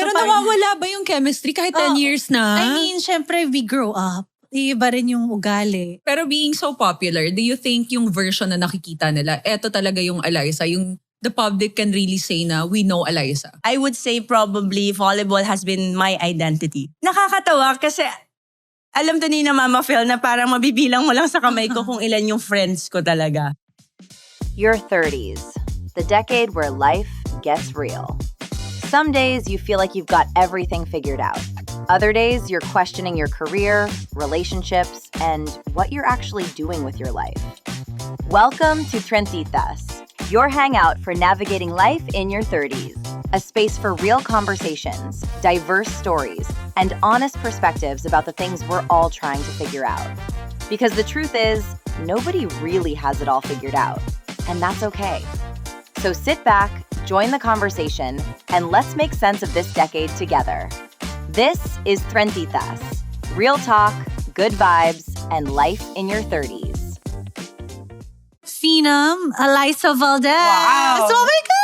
Pero nawawala ba yung chemistry kahit 10 years na? I mean, syempre, we grow up. Iba rin yung ugali. Pero being so popular, do you think yung version na nakikita nila, eto talaga yung Eliza, yung the public can really say na we know Eliza? I would say probably volleyball has been my identity. Nakakatawa kasi alam to ni na Mama Phil na parang mabibilang mo lang sa kamay ko kung ilan yung friends ko talaga. Your 30s, the decade where life gets real. Some days you feel like you've got everything figured out. Other days you're questioning your career, relationships, and what you're actually doing with your life. Welcome to Trentitas, your hangout for navigating life in your 30s. A space for real conversations, diverse stories, and honest perspectives about the things we're all trying to figure out. Because the truth is, nobody really has it all figured out. And that's okay. So sit back, join the conversation, and let's make sense of this decade together. This is Trentitas. Real talk, good vibes, and life in your 30s. Phenom, Eliza Valdez. Wow. Oh my gosh!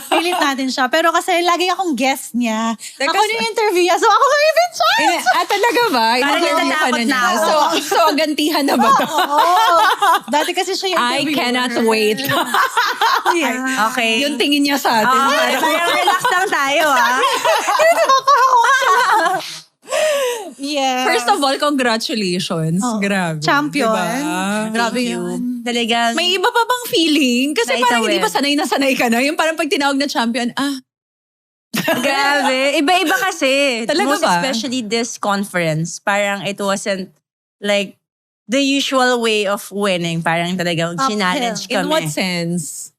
Pilit natin siya. Pero kasi lagi akong guest niya. Ako yung interview niya. So ako yung even chance. Talaga ba? Parang natatakot na ako. So gantihan na ba to? Oo. Dati kasi siya yung I interviewer. cannot wait. Yeah. Okay. Yung tingin niya sa atin. Parang relax lang tayo Yeah. First of all, congratulations. Oh, Grabe. champion. Diba? Grabe Thank you. yun. Talagang May iba pa bang feeling? Kasi parang hindi pa sanay na sanay ka na. Yung parang pag tinawag na champion, grabe. Iba-iba kasi. Talaga Most ba? especially this conference. Parang it wasn't like the usual way of winning. Parang talagang Uphill. challenge kami. in what sense?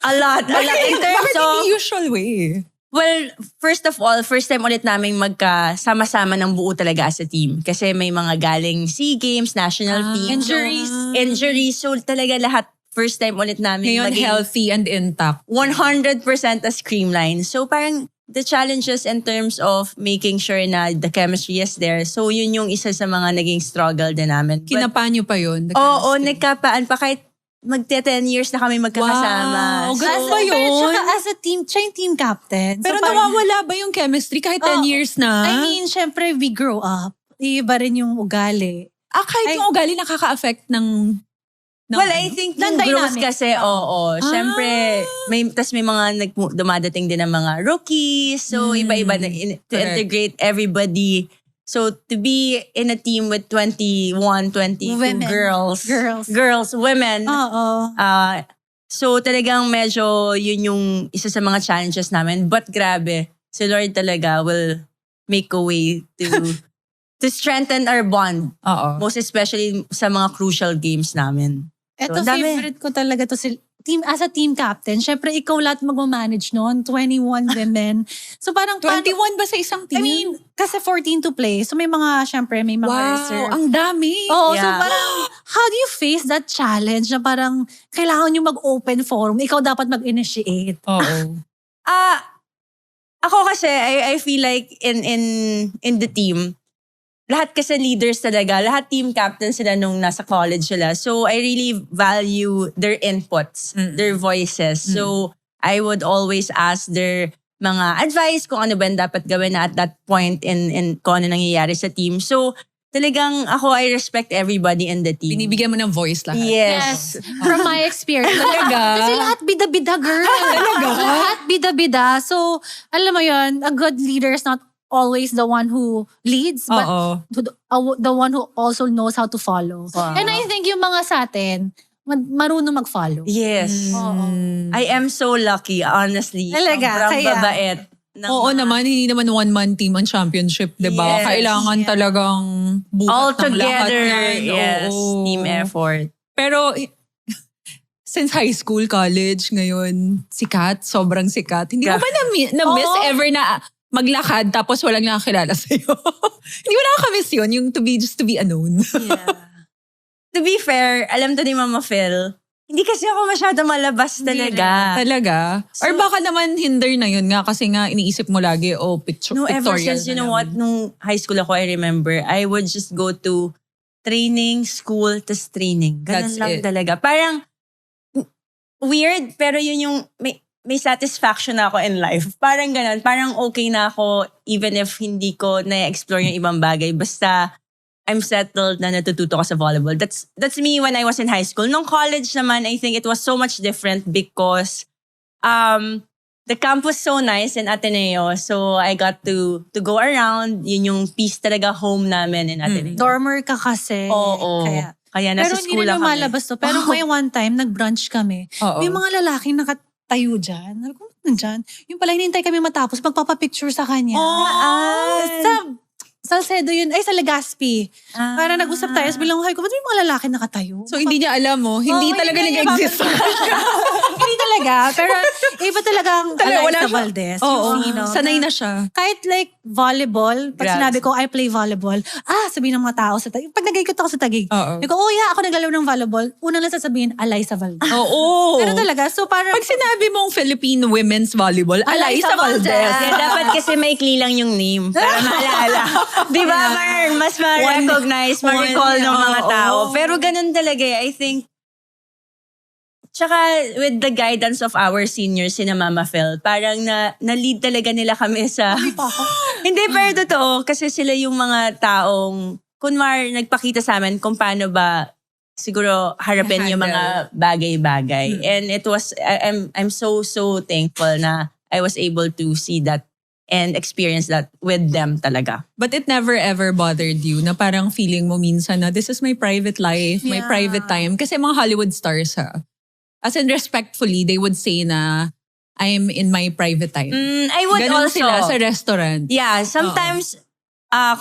A lot. In terms Bakit of, hindi usual way? well, first of all, first time ulit namin magkasama-sama ng buo talaga as a team. Kasi may mga galing SEA Games, national team. Injuries. So talaga lahat, first time ulit namin Ngayon, maging healthy and intact. 100% as Creamline. So parang the challenges in terms of making sure na the chemistry is there. So yun yung isa sa mga naging struggle din namin. Kinapa nyo pa yun? Oo, nagkapaan pa kahit magte-10 years na kami magkakasama. Wow, ganun ba Pero yun? tsaka as a team, siya yung team captain. Pero So, parang- nawawala ba yung chemistry kahit 10 years na? I mean, syempre, we grow up. Iba rin yung ugali. Kahit yung ugali nakaka-affect ng Well, I think yung growth dynamic. kasi, syempre, tas may mga dumadating din ng mga rookies. So, iba-iba na to Correct. integrate everybody. So, to be in a team with 21, 22 Women. girls, women. Oo. So, talagang medyo yun yung isa sa mga challenges namin. But grabe, si Lord talaga will make a way to strengthen our bond. Oo. Most especially sa mga crucial games namin. Ito, So, dami. favorite ko talaga to as a team captain. Syempre, ikaw lahat mag-manage noon. 21 women. So parang 21 ba sa isang team? I mean, kasi 14 to play. So may mga, syempre, may mga reserve. Wow, ang dami. Oo, so Yeah. parang, how do you face that challenge na parang kailangan nyo mag-open forum? Ikaw dapat mag-initiate. Oo. Ako kasi, I feel like in the team, lahat kasi leaders talaga, lahat team captain sila nung nasa college sila. So I really value their inputs, their voices. So I would always ask their mga advice kung ano ba yung dapat gawin na at that point in kung ano nangyayari sa team. So talagang ako, I respect everybody in the team. Binibigyan mo ng voice lahat. Yes. From my experience. Talaga? Kasi lahat bida-bida, girl. Talaga? Lahat bida-bida. So, alam mo yun, a good leader is not always the one who leads, but Oo. the one who also knows how to follow. Wow. And I think yung mga sa atin, marunong mag-follow. Yes. Oo. I am so lucky, honestly. Talaga, Sobrang kaya- babait. Oo naman, hindi naman one-man team ang championship, di ba? Yes. Kailangan talagang buhat All ng lahat together, yan. yes. Oo. Team effort. Pero, since high school, college, ngayon, sikat, sobrang sikat. Hindi mo ba na-miss Oo. ever na maglakad tapos walang nakakilala sa'yo? Hindi mo nakakamiss yun, yung to be unknown. Yeah. To be fair, alam to ni Mama Phil, hindi kasi ako masyado malabas talaga. Talaga? Or baka naman hinder na yun nga kasi nga iniisip mo lagi, No, ever pictorial since, you na know lang. what, nung high school ako, I remember, I would just go to training, school, tas training. Ganun That's lang it. talaga. Parang, weird, pero yun yung, may satisfaction na ako in life. Parang ganun. Parang okay na ako even if hindi ko na-explore yung ibang bagay. Basta I'm settled na natututo ko sa volleyball. That's me when I was in high school. Nung college naman, I think it was so much different because the campus so nice in Ateneo. So I got to go around. Yun yung piece talaga home namin in Ateneo. Dormer ka kasi. Oo. Kaya nasa Pero hindi school na lang kami. lumalabas to. Pero may one time, nag-brunch kami. Oo. May mga lalaking nakatayo dyan. Sabi ko, nandyan? Yung pala, hinintay kami matapos, magpapapicture sa kanya. Sa Salcedo yun, ay sa Legazpi. Para nag-usap tayo, bilang ko, ba't may mga lalaki nakatayo? So hindi niya alam mo, hindi Oo, talaga hindi nag-exist. Hindi talaga. Pero iba talagang Talaga, wala Eliza siya. Valdez. Oo, Yung sino. sanay na siya. Kahit like volleyball, pag Grabe. sinabi ko, I play volleyball, sabihin ng mga tao sa Taguig. Pag nag-ikot ako sa Taguig, Oo. sabi ko, yeah, ako naglalaro ng volleyball. Unang lang sasabihin, Eliza Valdez. Oo. Pero talaga, so parang, Pag sinabi mong Philippine Women's Volleyball, Eliza Valdez. Kaya dapat kasi maikli lang yung name para maalala. Di ba, Mern? Mas ma-recognize, ma-recall ng mga tao. Pero ganun talaga I think. Tsaka with the guidance of our seniors, sina Mama Phil, parang na-lead talaga nila kami sa... Hindi, pero totoo. Kasi sila yung mga taong, kunwari, nagpakita sa amin kung paano ba siguro harapin yung mga bagay-bagay. And it was, I'm so thankful na I was able to see that and experience that with them talaga. But it never ever bothered you na parang feeling mo minsan na this is my private life, my Yeah. private time. Kasi mga Hollywood stars as in respectfully, they would say na I'm in my private time. I would Ganon also... sila sa restaurant. Yeah, sometimes,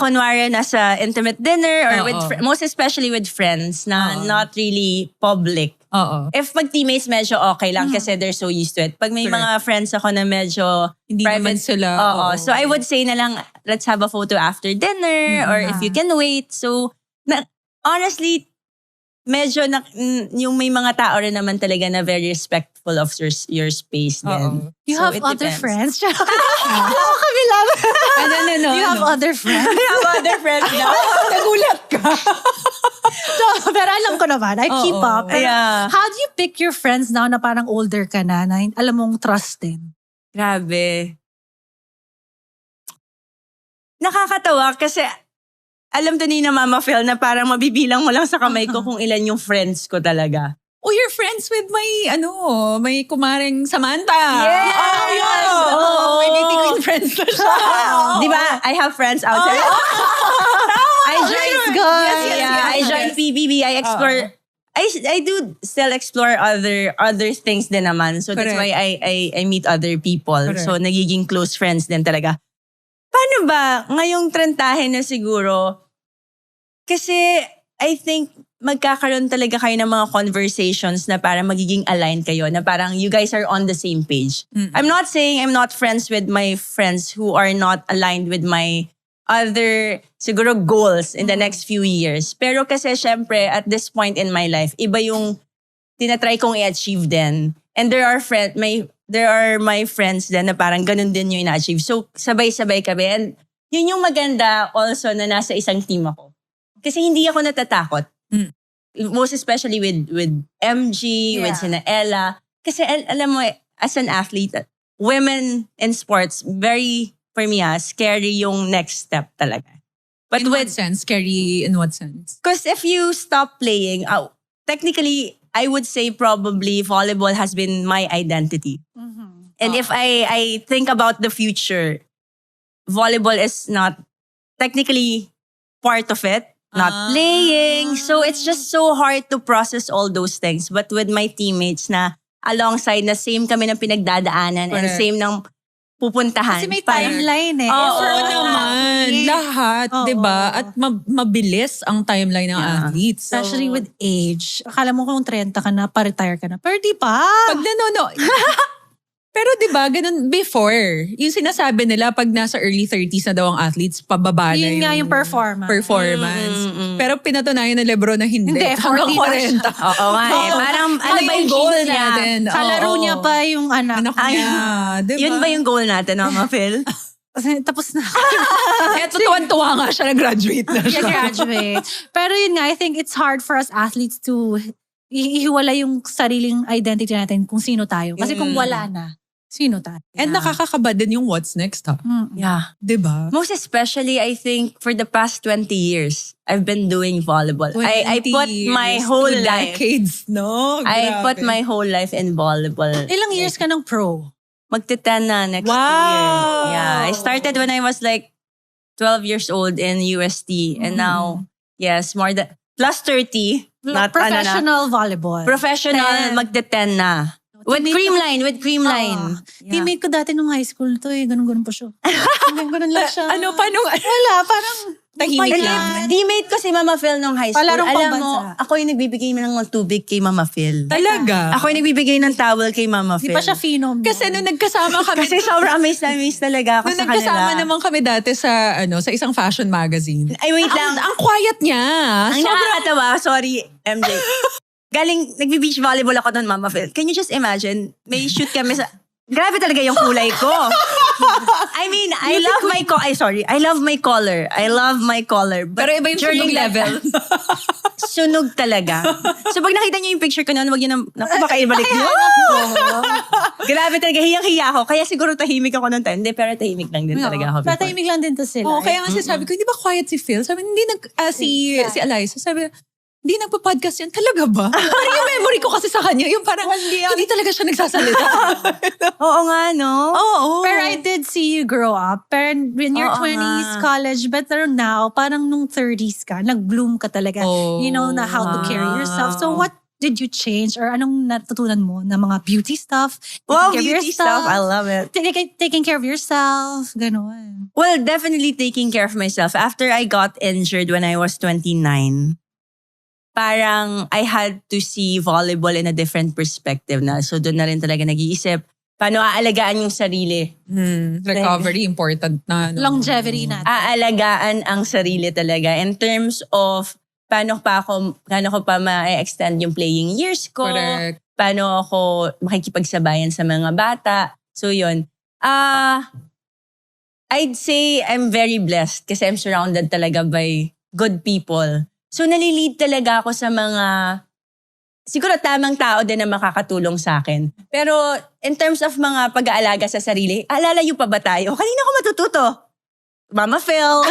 kunwari nasa intimate dinner or Oo. with most especially with friends na Oo. not really public. Oo. If pag teammates, medyo okay lang kasi they're so used to it. Pag may Correct. mga friends ako na medyo Hindi naman sila. Oo. oo. So I would say na lang, let's have a photo after dinner or if you can wait. So, honestly, medyo yung may mga tao rin naman talaga na very respectful of your space din. Oo. you So have it other depends. friends. Alam ko kami lang. No. You have other friends. I have other friends na. Nagulat ka. So, pero alam ko naman, I keep Oo. up. Pero Yeah. how do you pick your friends now na parang older ka na alam mong trust din? Grabe. Nakakatawa kasi alam to ni na Mama Phil na parang mabibilang mo lang sa kamay ko kung ilan yung friends ko talaga. Oh, you're friends with may kumaring Samantha. Yes! Oh, yes. Oo. May dating queen friends na siya. Di ba? I have friends out there. I joined good. I joined PBB. I explore I do still explore other things din naman. So that's Correct. why I meet other people. Correct. So nagiging close friends din talaga. Paano ba ngayong trentahin na siguro? Kasi I think magkakaroon talaga kayo ng mga conversations na parang magiging aligned kayo, na parang you guys are on the same page. I'm not saying I'm not friends with my friends who are not aligned with my other siguro goals in the next few years. Pero kasi syempre at this point in my life, iba yung tinatry kong i-achieve din. And there are my friends din na parang ganun din yung ina-achieve. So sabay-sabay kami. And yun yung maganda also na nasa isang team ako. Kasi hindi ako natatakot. Most especially with MG, with Yeah. sina Ella. Kasi alam mo, as an athlete, women in sports, very, for me, scary yung next step talaga. But In what with, sense? Scary in what sense? because if you stop playing, technically, I would say probably volleyball has been my identity. And if I think about the future, volleyball is not technically part of it. Not playing. So it's just so hard to process all those things. But with my teammates na alongside na same kami ng pinagdadaanan and Correct. same ng pupuntahan. Kasi may Parang- timeline eh. Oo, Oo naman. Lahat, Oo. di ba? At mabilis ang timeline ng Yeah. athletes. So, Especially with age. Akala mo kung 30 ka na, pa-retire ka na. Pero di pa. pag Pero di ba, ganun before, yung sinasabi nila pag nasa early 30s na daw ang athletes, pababa na Yun nga yung performance. Pero pinatunayan na Lebron na hindi. Hindi, Hanggang 40 na 40. Oo nga eh. Parang ano ba yung goal goal niya? natin? Sa laro niya pa yung anak. Anak niya. Di ba? Yun ba yung goal natin, Mama Phil? Tapos na. Eto, tuwan-tuwa nga siya, nag-graduate na siya. graduate. Pero yun nga, I think it's hard for us athletes to ihiwala yung sariling identity natin kung sino tayo. Kasi kung wala na, Sino tayo? And nakakakaba din yung what's next, ha? Yeah. Diba? Most especially, I think, for the past 20 years, I've been doing volleyball. I 20 put my years, whole 2 life. decades, no? I Grabe. put my whole life in volleyball. Ilang years ka ng pro? Magte-10 na next Wow! year. Yeah. I started when I was like 12 years old in UST. And now, yes, more than, plus 30. Not Professional volleyball. Professional, 10. magte-10 na. With cream line. Yeah. Teammate ko dati nung high school to ganun-ganun pa siya. Ganun lang siya. Paano? Wala, parang Tahimik Hindi, lang. teammate ko si Mama Phil nung high school. Palarong Alam mo, pambansa. ako yung nagbibigay ng tubig kay Mama Phil. Talaga? Ako yung nagbibigay ng towel kay Mama Di Phil. pa siya phenom. Kasi nung nagkasama kami, Kasi sobrang amazed na amazed talaga ako nung sa nagkasama kanila. naman kami dati sa sa isang fashion magazine. Ay, wait lang. Ang quiet niya. Ang nakakatawa, sorry, MJ. Galing, nagbi-beach volleyball ako doon, Mama Phil. Can you just imagine, may shoot kami sa... Grabe talaga yung kulay ko. I mean, I love my color. I love my color. But Pero iba yung sunog level. Sunog talaga. So pag nakita niyo yung picture ko noon, wag niyo na, naku, baka ibalik niyo. Grabe talaga, hiyang-hiya ako. Kaya siguro tahimik ako noon. Hindi, pero tahimik lang din talaga ako. before. Tatahimik lang din to sila. Oo, kaya nga sabi ko, hindi ba quiet si Phil? Sabi, hindi si Eliza. Sabi, hindi nagpa-podcast yan. Talaga ba? Parang yung memory ko kasi sa kanya, yung parang hindi talaga siya nagsasalita. Oo nga, no? Oo. Pero I did see you grow up. Pero in your Oo 20s, nga. college, but now, parang nung 30s ka, nag-bloom ka talaga. Oh, You know na how to carry yourself. So what did you change or anong natutunan mo na mga beauty stuff? Wow, Taking care of beauty stuff. I love it. Taking care of yourself. Ganun. Well, definitely taking care of myself. After I got injured when I was 29, parang I had to see volleyball in a different perspective na. So doon na rin talaga nag-iisip, paano aalagaan yung sarili? Recovery, important na. No? Longevity natin. Aalagaan ang sarili talaga in terms of paano ko pa ma-extend yung playing years ko, Correct. paano ako makikipagsabayan sa mga bata. So yun. I'd say I'm very blessed kasi I'm surrounded talaga by good people. So nalilid talaga ako sa mga, siguro tamang tao din na makakatulong sa akin. Pero in terms of mga pag-aalaga sa sarili, alalayo pa ba tayo? Kanina ako matututo. Mama Phil,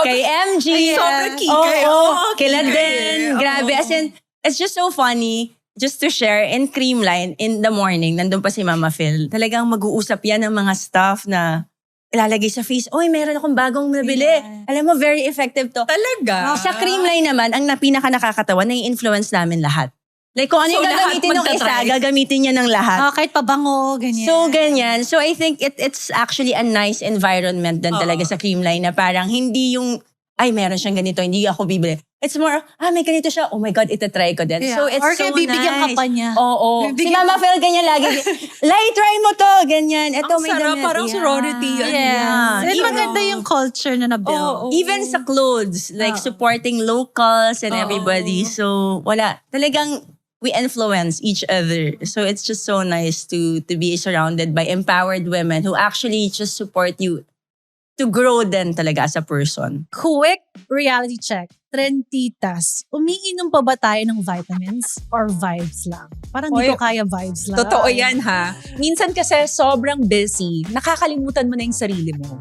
kay MG, sobrang kikay. kila Kikay. din. Grabe. As in, it's just so funny just to share in Creamline in the morning, nandun pa si Mama Phil. Talagang mag-uusap yan ng mga stuff na ilalagay sa face. Oy, meron akong bagong nabili. Yeah. Alam mo, very effective to. Talaga? Sa Creamline naman, ang pinaka nakakatawa, na-influence namin lahat. Like kung ano So, yung lahat gagamitin ng isa, magta-try? gagamitin niya ng lahat. Kahit pabango, ganyan. So, ganyan. So, I think it's actually a nice environment din talaga sa Creamline na parang hindi yung, ay, meron siyang ganito, hindi ako bibili. It's more, may ganito siya, oh my God, itatry ko din. Yeah. So, it's Or so kaya bibigyan ka nice. pa niya. Oo. Si Bibigyan Mama Phil, ganyan lagi. Lai, try mo to, ganyan. Ito, Ang may sarap, damit. parang Yeah. sorority. Yeah. And Even- maganda yung culture na Oo. na-build. Even sa clothes, like supporting locals and everybody. So, wala. Talagang, we influence each other. So, it's just so nice to be surrounded by empowered women who actually just support you to grow din talaga as a person. Quick reality check. Trentitas, umiinom pa ba tayo ng vitamins or vibes lang? Parang di ko kaya vibes lang. Totoo yan ha. Minsan kasi sobrang busy, nakakalimutan mo na yung sarili mo.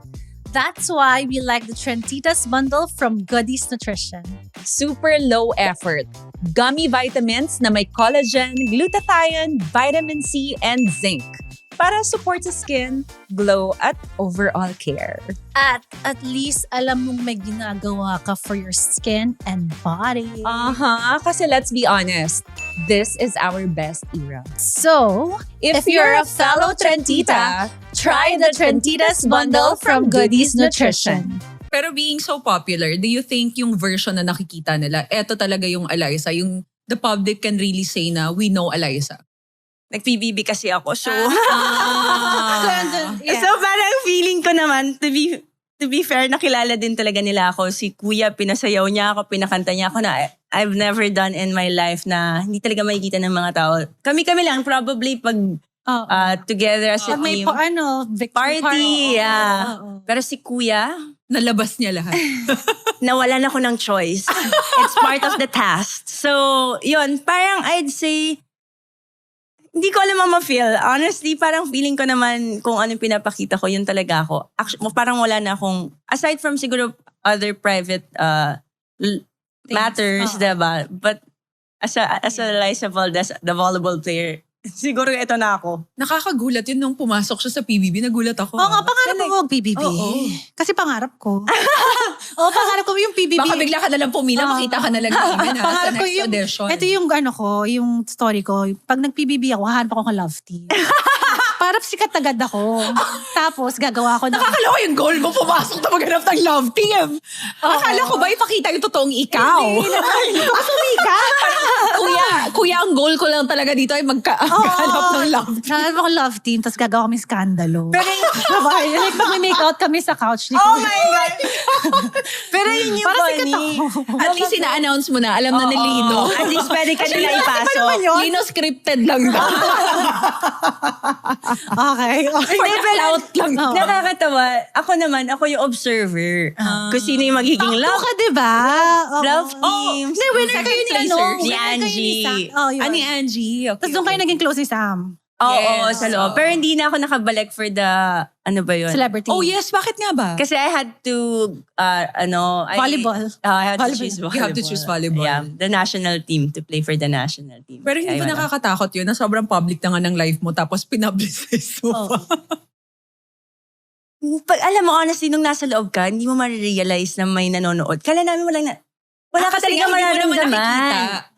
That's why we like the Trentitas bundle from Goodies Nutrition. Super low effort. Gummy vitamins na may collagen, glutathione, vitamin C, and zinc. Para support sa skin, glow, at overall care. At least alam mong may ginagawa ka for your skin and body. Kasi let's be honest, this is our best era. So, If you're a fellow Trentita, try the Trentitas bundle from Goodies Nutrition. Pero being so popular, do you think yung version na nakikita nila, eto talaga yung Eliza, yung the public can really say na we know Eliza? Nag-PBB kasi ako. So, yeah. so parang feeling ko naman, to be fair, nakilala din talaga nila ako. Si Kuya, pinasayaw niya ako, pinakanta niya ako na I've never done in my life na hindi talaga makikita ng mga tao. Kami-kami lang, probably pag together as a Pag may team. victory Party, yeah. Oo. Pero si Kuya, Nalabas niya lahat. nawalan ako ng choice. It's part of the task. So, yun, parang I'd say, Hindi ko alam ang ma-feel. Honestly, parang feeling ko naman kung anong pinapakita ko, yun talaga ako. Actually, parang wala na akong, aside from siguro other private matters, diba? But as a Liza Valdez, the volleyball player, siguro ito na ako. Nakakagulat yun nung pumasok siya sa PBB. Nagulat ako. Oo nga, pangarap ko PBB. Oo. Kasi pangarap ko. Pangarap ko yung PBB. Baka bigla ka nalang pumila, makita ka nalang namin sa Pangarap ko next yung, audition. ito yung yung story ko. Pag nag-PBB ako, hahanap ako ng love team. Parang sikat agad ako. Tapos gagawa ko ng... Nakakaloka yung goal mo, pumasok na maghanap ng love team. Akala ko ba ipakita yung totoong ikaw? Hindi ka. Kuya, ang goal ko lang talaga dito ay maghanap ng love team. Hanap ako love team, tapos gagawa kami skandalo. Pero like pag may make out kami sa couch. Oh my God! Pero yun yung Parang sikat funny. ako. At least ina-announce mo na, alam na ni Lino. At least pwede ka nila ipasok. Lino scripted lang daw. Okay. For the clout lang. Nakakatawa. Ako yung observer. Kung sino yung magiging Takto love ka, diba? love teams. Hindi, winner kayo ni ano. Ni winner kayo Angie. Sam. Oh, yun. Ani Angie. Okay, Tapos doon kayo naging close ni Sam. Oo, Yes. sa loob. Pero hindi na ako nakabalik for the, ano ba yun? Celebrity. Oh yes, bakit nga ba? Kasi I had to, Volleyball. I had to Volleyball. choose volleyball. You have to choose volleyball. Yeah, the national team, to play for the national team. Pero hindi ba Ayun. nakakatakot yun na sobrang public na nga ng life mo tapos pinablicize mo pa? Pag, alam mo, honestly, nung nasa loob ka, hindi mo marirealize na may nanonood. Kala namin wala ka Kasi talaga nga, hindi mo naman nakikita. mararamdaman.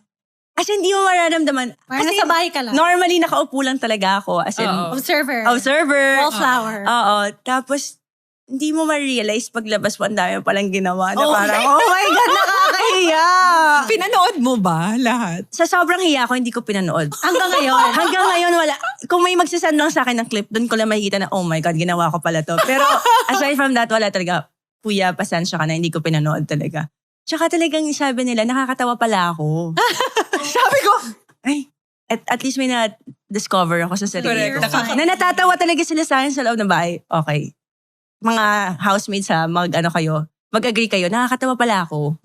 As in, hindi mo mararamdaman. Parang Kasi nasa bahay ka lang. normally, nakaupo lang talaga ako. As in, Oo. Observer. Wallflower. Oo. Tapos, hindi mo ma-realize paglabas mo, ang dami palang ginawa na Oh parang, oh my God, nakakahiya. Pinanood mo ba lahat? Sa sobrang hiya ko, hindi ko pinanood. Hanggang ngayon. Hanggang ngayon, wala. Kung may magsasend lang sa akin ng clip, doon ko lang makikita na, oh my God, ginawa ko pala to. Pero aside from that, wala talaga. Kuya, pasensya ka na, hindi ko pinanood talaga. Tsaka talagang sabi nila, nakakatawa pala ako. Sabi ko, ay, at least may na-discover ako sa sarili ko. Correct. Na natatawa talaga sila sa akin sa loob ng bahay. Okay. Mga housemates ha, mag-agree kayo, nakakatawa pala ako.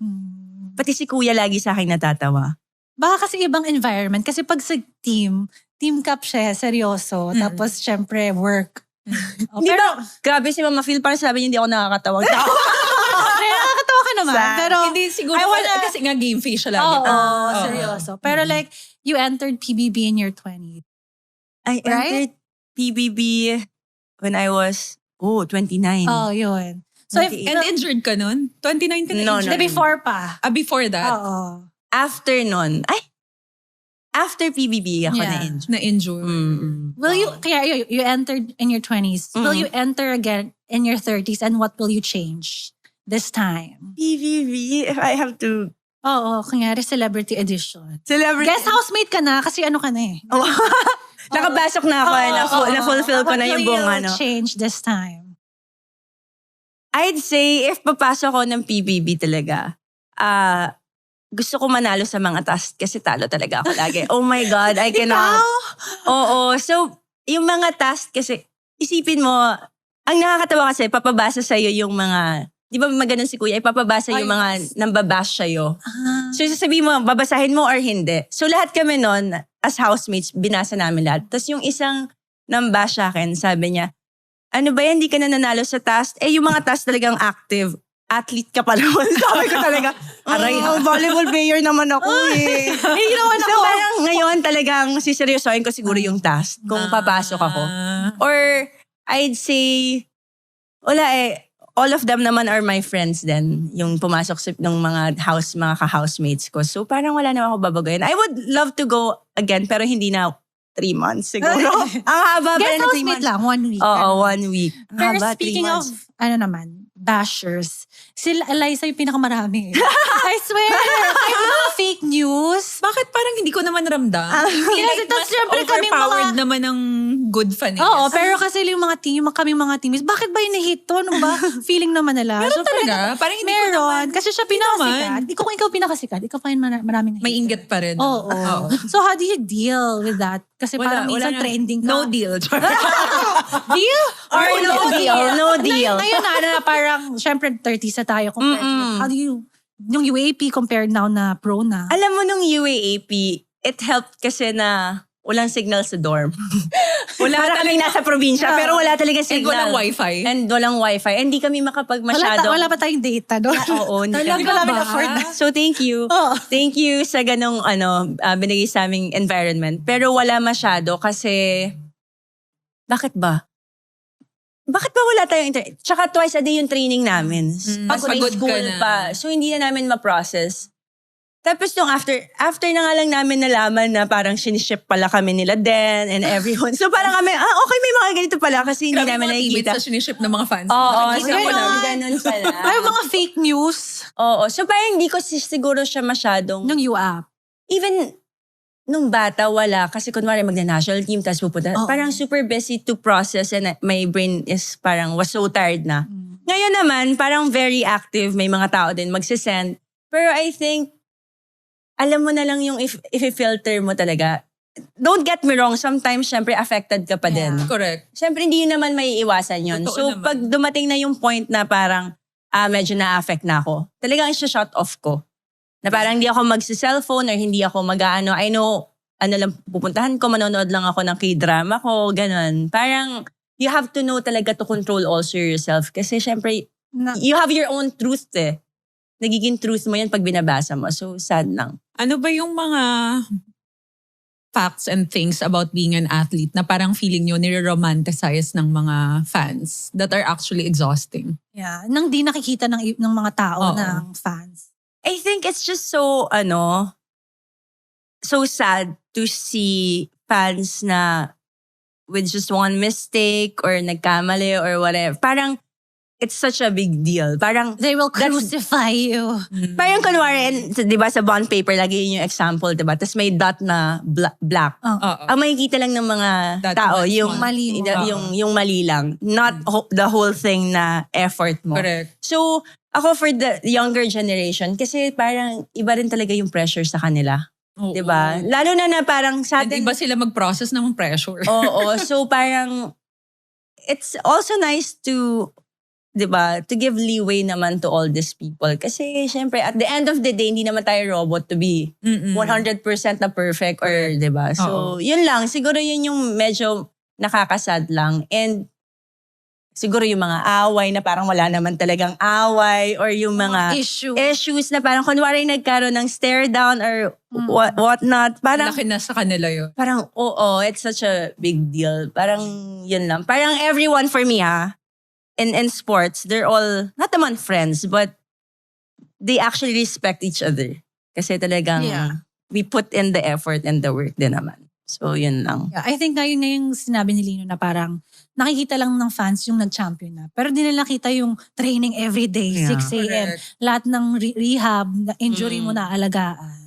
Pati si kuya lagi sa akin natatawa. Baka kasi ibang environment. Kasi pag sa team cup siya, seryoso. Tapos syempre work. Hindi ba? Grabe si Mama Phil, parang sabi niya hindi ako nakakatawang tao. Nakakatawa ka naman. Sad. Pero, Hindi siguro, kasi nga game face siya lagi. oo, seryoso. Pero like, you entered PBB in your 20s. I entered PBB when I was, 29. Oh, yun. So, Okay. And injured ka nun? 2019 No, injured? before pa. Before that? Oo. After nun, after PBB ako Yeah. na-injured. Na-injured. Will you, kaya you entered in your 20s. Will you enter again in your 30s and what will you change this time? PBB, if I have to, Oo, kunyari celebrity edition. celebrity. Guest housemate ka na kasi ano ka na eh. Nakapasok na ako, na-fulfill ko na yung buong What will ano. you change this time? I'd say, if papasok ko ng PBB talaga, gusto ko manalo sa mga task kasi talo talaga ako lagi. Oh my God, I cannot. Oo. So, yung mga task kasi, isipin mo, ang nakakatawa kasi, papabasa sa'yo yung mga, di ba maganon si kuya, ipapabasa yung mga nambabash sa'yo. So, sasabihin mo, babasahin mo or hindi. So, lahat kami nun, as housemates, binasa namin lahat. Tapos yung isang nambash sa akin, sabi niya, ano ba yan, hindi ka na nanalo sa task? Yung mga task talagang active. Athlete ka pa naman. Sabi ko talaga, aray, volleyball player naman ako eh. So parang ngayon talagang siseryosohin ko siguro yung task kung papasok ako. Or I'd say, wala all of them naman are my friends din. Yung pumasok sa ng mga ka-housemates ko. So parang wala naman ako babagoyin. I would love to go again pero hindi na 3 months siguro. Ang haba pa Guest na 3 housemate months. lang, 1 week. Oo, 1 week. Ang Pero haba, 3 speaking of, months. bashers, sila Eliza yung pinakamarami. I swear, kahit mga fake news. Bakit parang hindi ko naman ramdam? Yes, tapos syempre kaming overpowered mga... naman ng good fan. Oo, pero kasi yung mga team, kaming mga teammates, bakit ba yung na-hit to? Ano ba? Feeling naman nila. Meron talaga? Parang hindi ko Meron. Kasi siya pinakasikat. naman. Di ko kung ikaw pinakasikat, ikaw pa yung maraming May inggit pa rin. Oo. So how do you deal with that? Kasi parang minsan na- trending ka. No deal. Deal? Or no deal. No deal. Ngayon na parang, syempre 30s na tayo compared to, how do you, yung UAP compared now na pro na? Alam mo nung UAAP, it helped kasi na walang signal sa dorm. Wala Para kaming nasa probinsya, pero wala talaga And signal. walang wifi. And walang wifi. And hindi kami makapag masyado. Wala pa tayong data doon. Oo, hindi Talaga kami. Hindi ko namin ba? afford na. So thank you. Oo. Thank you sa ganong binigay sa aming environment. Pero wala masyado kasi bakit ba? Bakit ba wala tayong internet? Tsaka twice a day yung training namin. Pag Pagod ka school na. pa. So hindi na namin ma-process. Tapos nung after na nga lang namin nalaman na parang siniship pala kami nila Den and everyone. So parang kami, okay, may mga ganito pala kasi hindi Grabe namin mga teammates nakikita. sa siniship ng mga fans. Oo, Nakikita so ko lang. ganun pala. Ay, mga fake news Oo, so parang hindi ko siguro siya masyadong, nung UAP. even nung bata, wala. Kasi kunwari magna-national team, tapos pupunta. Oo. Parang super busy to process and my brain is was so tired na. Ngayon naman, parang very active. May mga tao din magsisend. Pero I think, alam mo na lang yung if-filter mo talaga. Don't get me wrong, sometimes syempre affected ka pa din. Correct. Syempre hindi yun naman may iwasan yun. Totoo So naman. pag dumating na yung point na parang medyo na-affect na ako, talagang i-shut off ko. Na parang hindi ako magsi-cellphone or hindi ako mag-ano. I know, lang, pupuntahan ko, manonood lang ako ng K-drama ko, ganun. Parang you have to know talaga to control also yourself. Kasi syempre, you have your own truth eh. Nagiging truth mo yan pag binabasa mo. So sad lang. Ano ba yung mga facts and things about being an athlete na parang feeling nyo nire-romanticize ng mga fans that are actually exhausting? Yeah, nang di nakikita ng mga tao Oo. ng fans. I think it's just so, so sad to see fans na with just one mistake or nagkamali or whatever. Parang, it's such a big deal. Parang, They will crucify you. parang kunwari, di ba sa bond paper, lagi yun yung example, di ba? Tapos may dot na black. Oo. Ang makikita lang ng mga That tao, one yung small. Mali mo. yung mali lang. Not the whole thing na effort mo. Correct. So, ako for the younger generation, kasi parang iba rin talaga yung pressure sa kanila. Oo. Diba? Lalo na parang sa And atin. iba sila mag-process ng pressure. Oo. So parang, it's also nice to, diba, to give leeway naman to all these people. Kasi syempre, at the end of the day, hindi naman tayo robot to be 100% na perfect or, diba? So, yun lang. Siguro yun yung medyo nakakasad lang. And siguro yung mga away na parang wala naman talagang away or yung mga issues na parang kunwari nagkaroon ng stare down or what not. Parang, Laki na sa kanila yun. parang oo, it's such a big deal. Parang yun lang. Parang everyone for me in sports, they're all, not naman friends, but they actually respect each other. Kasi talagang we put in the effort and the work din naman. So yun lang. Yeah, I think ngayon na yung sinabi ni Lino na parang nakikita lang ng fans yung nag-champion na. Pero di nila nakita yung training everyday, Yeah. 6 a.m. Correct. Lahat ng rehab, injury mo na alagaan.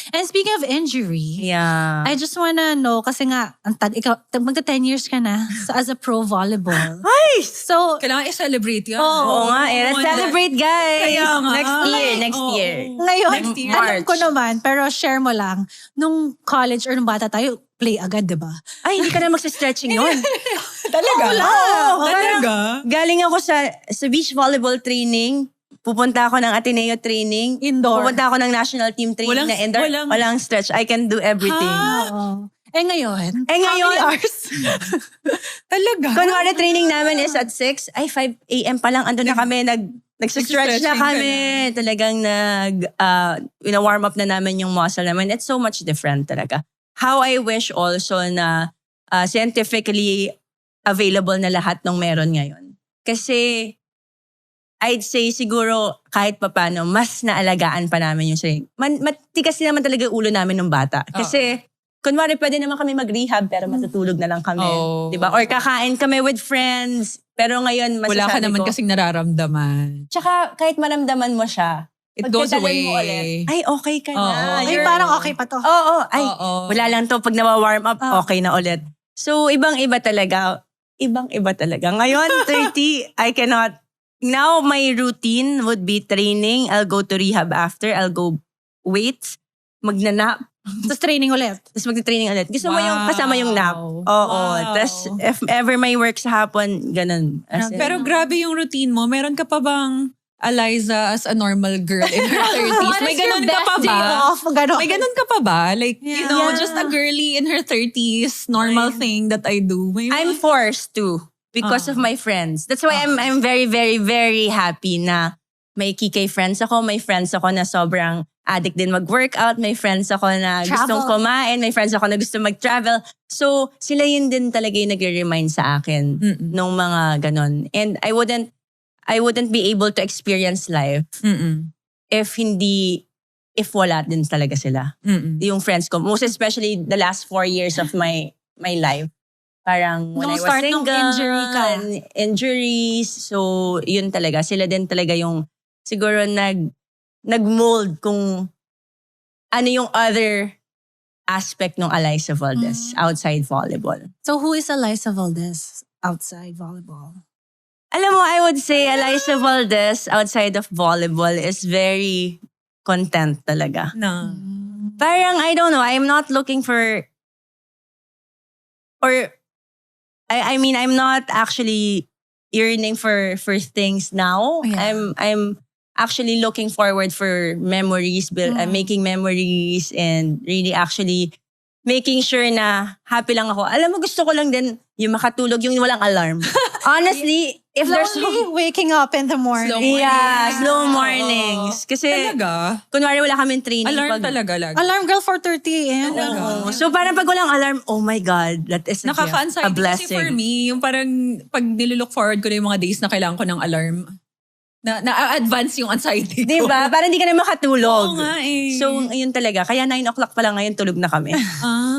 And speaking of injury, Yeah. I just wanna know, kasi nga, ikaw, magta 10 years ka na as a pro volleyball. Ay! So, Kailangan i-celebrate yan. Oo nga, let's celebrate guys. Kaya nga. Next year. ngayon, Next year. alam ko March. naman, pero share mo lang, nung college or nung bata tayo, play agad, di ba? Ay, hindi ka na magsa-stretching noon. Talaga? Oo, Talaga? Galing ako sa beach volleyball training. Pupunta ako ng Ateneo training. Indoor. Pupunta ako ng national team training Walang- na indoor. walang- Walang stretch. I can do everything. Oo. Ngayon, Eh how ngayon, many hours? Talaga? kunwari training namin is at 6, ay 5 a.m. pa lang, andun na kami, nag-stretch na Nag-stretching kami. Talagang warm up na namin yung muscle namin. It's so much different talaga. How I wish also na scientifically available na lahat ng meron ngayon. Kasi I'd say siguro kahit papano, mas naalagaan pa namin yung sarili. Matigas din naman talaga yung ulo namin ng bata. Kasi, kunwari pwede naman kami mag-rehab pero matutulog na lang kami. Oh. Diba? Or kakain kami with friends. Pero ngayon, masasabi Wala ka naman ko. kasing nararamdaman. Tsaka kahit maramdaman mo siya, It goes pagkadalhin away. mo ulit, ay okay ka na. Oo. Ay, parang okay pa to. Oo. Ay, Oo. wala lang to. Pag nawa-warm up, okay na ulit. So, ibang-iba talaga. Ibang-iba talaga. Ngayon, 30, I cannot. Now, my routine would be training. I'll go to rehab after. I'll go weights. Magnanap. Tapos training ulit. Tapos magta-training ulit. Gusto mo yung kasama yung nap. Oo. Wow. Tapos, if ever may work sa hapon, ganun. As in, Pero grabe yung routine mo. Meron ka pa bang Eliza as a normal girl in her 30s. May ganun ka pa ba? May ganun ka pa ba? Like, you know, just a girly in her 30s, normal thing that I do. I'm forced to because of my friends. That's why I'm very, very, very happy na may kikay friends ako. May friends ako na sobrang addict din mag-workout. May friends ako na gustong kumain. May friends ako na gusto mag-travel. So, sila yun din talaga yung nagre-remind sa akin nung mga ganon. And I wouldn't be able to experience life if wala din talaga sila. Yung friends ko. Most especially the last 4 years of my life. Parang when I was single, injuries. So, yun talaga. Sila din talaga yung siguro nag-mold kung ano yung other aspect ng Eliza Valdez outside volleyball. So who is Eliza Valdez outside volleyball? Alam mo, I would say Eliza Valdez outside of volleyball is very content talaga. No. Parang, I don't know, I'm not looking for, or, I mean, I'm not actually yearning for things now. Yeah. I'm actually looking forward for memories, making memories, and really actually making sure na happy lang ako. Alam mo, gusto ko lang din yung makatulog, yung walang alarm. Honestly, if there's waking up in the morning. Slow mornings. Kasi, Talaga? kunwari wala kaming training. Alarm talaga lagi. Alarm girl for 30 a.m. Oo. So parang pag walang alarm, oh my God, that is a Nakaka-anxiety kasi blessing. for me, yung parang pag nilulook forward ko na yung mga days na kailangan ko ng alarm, na-advance yung anxiety ko. Diba? Parang hindi ka na makatulog. Oo nga eh. So, yun talaga. Kaya 9 o'clock pa lang ngayon, tulog na kami.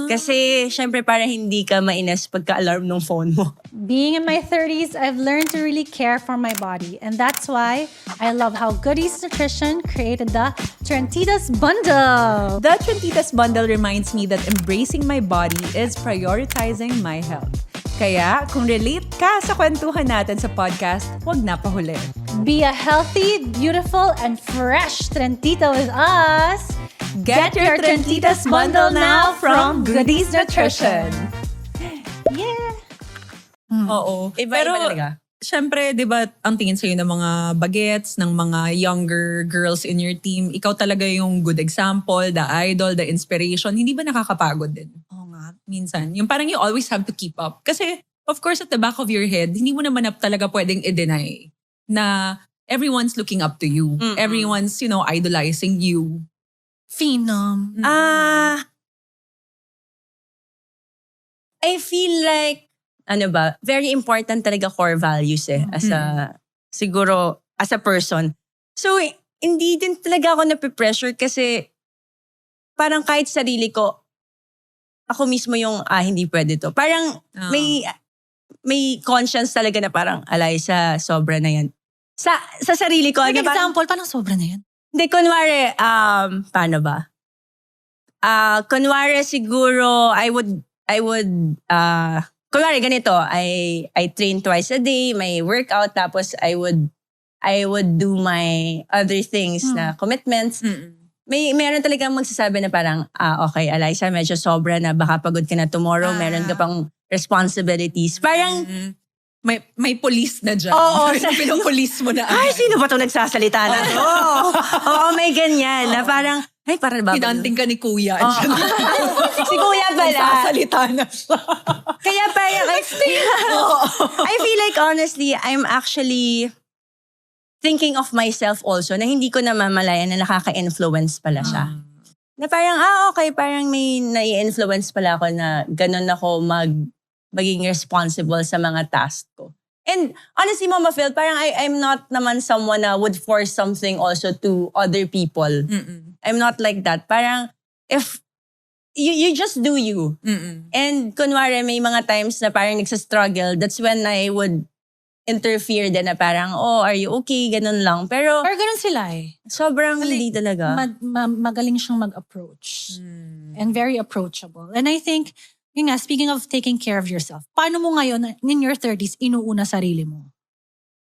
Kasi, syempre, parang hindi ka mainis pagka-alarm ng phone mo. Being in my 30s, I've learned to really care for my body. And that's why I love how Goodies Nutrition created the Trentitas Bundle. The Trentitas Bundle reminds me that embracing my body is prioritizing my health. Kaya, kung relate ka sa kwentuhan natin sa podcast, huwag na pahuli. Be a healthy, beautiful, and fresh Trentita with us. Get your Trentitas Bundle now from Goodies Nutrition. Yeah. Oo. Iba-iba talaga. Syempre, di ba, ang tingin sa'yo ng mga bagets, ng mga younger girls in your team, ikaw talaga yung good example, the idol, the inspiration. Hindi ba nakakapagod din? Oo nga. Minsan. Yung parang you always have to keep up. Kasi, of course, at the back of your head, hindi mo naman talaga pwedeng i-deny na everyone's looking up to you. Everyone's, idolizing you. Phenom. I feel like, very important talaga core values as a person. So, hindi din talaga ako nape-pressure kasi parang kahit sarili ko, ako mismo yung, hindi pwede to. Parang may conscience talaga na parang, Eliza, sobra na yan. Sa sarili ko. Like na parang, example, parang sobra na yan. hindi, kunwari, paano ba? Kunwari siguro, I would, kunwari ganito, I train twice a day, may workout, tapos I would do my other things na commitments. Meron talagang magsasabi na parang, okay, Eliza, medyo sobra na, baka pagod ka na tomorrow, meron ka pang responsibilities. Parang, May police na dyan. Oo. Pinupolice mo na. ay, sino ba ito nagsasalita na to? Oo, may ganyan. Na parang, ay, parang ba? Hinanting ka ni kuya. Si kuya pala. Nagsasalita na siya. Kaya parang, I feel like honestly, I'm actually thinking of myself also na hindi ko namamalayan na nakaka-influence pala siya. Na parang, okay, parang may nai-influence pala ako na ganun ako maging responsible sa mga task ko. And honestly, Mama Phil, parang I'm not naman someone na would force something also to other people. I'm not like that. Parang, if you just do you. And kunwari, may mga times na parang nagsastruggle, that's when I would interfere din na parang, are you okay? Ganun lang. Pero ganun sila eh. sobrang hindi talaga. Magaling siyang mag-approach. And very approachable. And I think, yun nga, speaking of taking care of yourself, paano mo ngayon, in your 30s, inuuna sarili mo?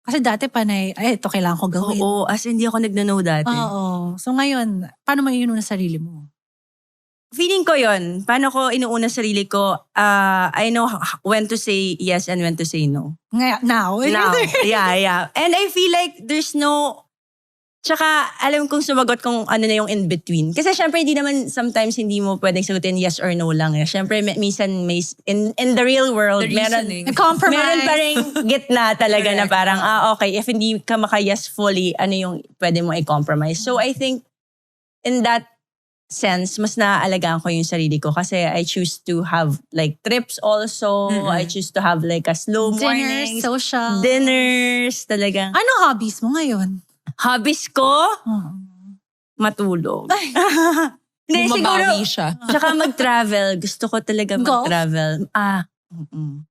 Kasi dati panay, ito kailangan ko gawin. Oo, as hindi ako nag-know dati. Oo. So ngayon, paano mo inuuna sarili mo? Feeling ko yun. Paano ko inuuna sarili ko, I know when to say yes and when to say no. Now? Now. Yeah. And I feel like there's no Tsaka alam kong sumagot kung ano na yung in-between. Kasi syempre hindi naman sometimes hindi mo pwedeng sagutin yes or no lang. Syempre minsan may in the real world The meron reasoning. Compromise. meron pa rin gitna talaga na parang okay, if hindi ka maka-yes fully, ano yung pwede mo i-compromise. So I think in that sense, mas naaalagaan ko yung sarili ko kasi I choose to have like trips also. I choose to have like a slow Dinners, morning. social. Dinners, talagang. Ano hobbies mo ngayon? Hobbies ko, matulog. Hindi, siguro, Bumabawi siya. tsaka mag-travel. Gusto ko talaga Golf? mag-travel.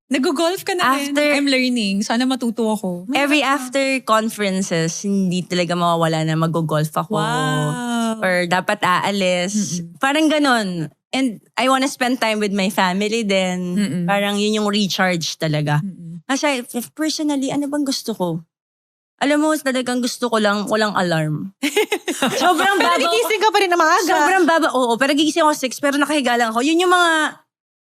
Nag-golf ka na rin. After- I'm learning. Sana matuto ako. Every after conferences, hindi talaga mawawala na mag-golf ako. Wow. Or dapat aalis. Parang ganon. And I wanna spend time with my family din. Parang yun yung recharge talaga. Kasi personally, ano bang gusto ko? Alam mo, talagang gusto ko lang, walang alarm. Sobrang Pero baba. nagigising ka pa rin na maaga. Sobrang baba. Oo, pero gigising ako 6, pero nakahiga lang ako. Yun yung mga,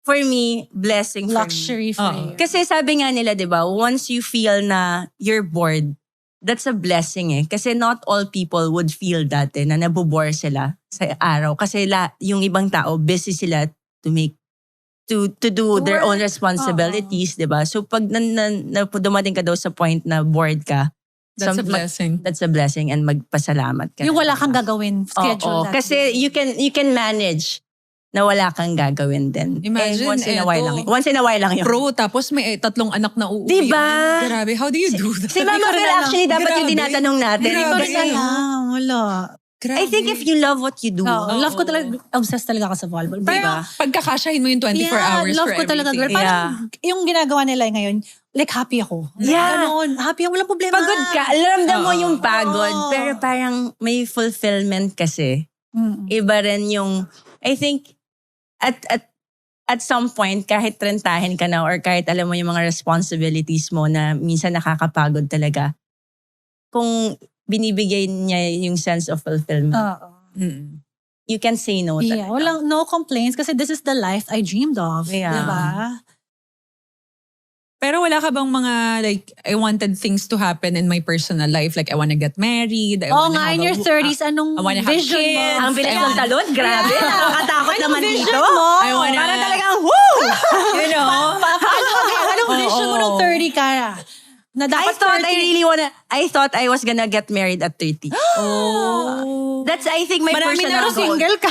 for me, blessing for me. Luxury for you. Kasi sabi nga nila, di ba, once you feel na you're bored, that's a blessing eh. Kasi not all people would feel that na nabobore sila sa araw. Kasi yung ibang tao, busy sila to do their own responsibilities, di ba? So pag dumating ka daw sa point na bored ka, That's a blessing. That's a blessing and magpasalamat ka. Yung wala kang gagawin, schedule Oo, that kasi day. you can manage na wala kang gagawin din. Imagine, once in a while eto. lang. Once in a while lang yun. Pro, tapos may 3 anak na uuwi. Diba? Grabe, how do you do that? Si Mama Phil actually dapat yung Grabe. tinatanong natin. Grabe. Hindi ko Kasi, rin alam. Wala. I think if you love what you do, Oo, love ko talaga, obsessed talaga ako sa volleyball. Diba? Pero, Pagkakasyahin mo yung 24 hours love for ko talaga, girl. everything. Parang yung ginagawa nila ngayon, like happy ako. Yeah. Ganon, happy ako, walang problema. pagod ka, ramdam mo yung Oo. pagod, pero parang may fulfillment kasi. Iba rin yung, I think, at some point, kahit rentahin ka na or kahit alam mo yung mga responsibilities mo na minsan nakakapagod talaga, kung binibigay niya yung sense of fulfillment, Oo. you can say no Yeah, talaga. walang no complaints kasi this is the life I dreamed of. Yeah. Diba? Pero wala ka bang mga, like, I wanted things to happen in my personal life? Like, I wanna get married. I Oo wanna nga, have in your a- 30s, anong I wanna have vision mo? kids. Ang bilis ng talon, grabe. Nakakatakot Anong naman vision dito. mo? I wanna, Parang talagang, woo! you know, Anong vision mo nung 30 ka? Na dapat I thought I was gonna get married at 30. That's, I think, my Marami personal na goal. single ka.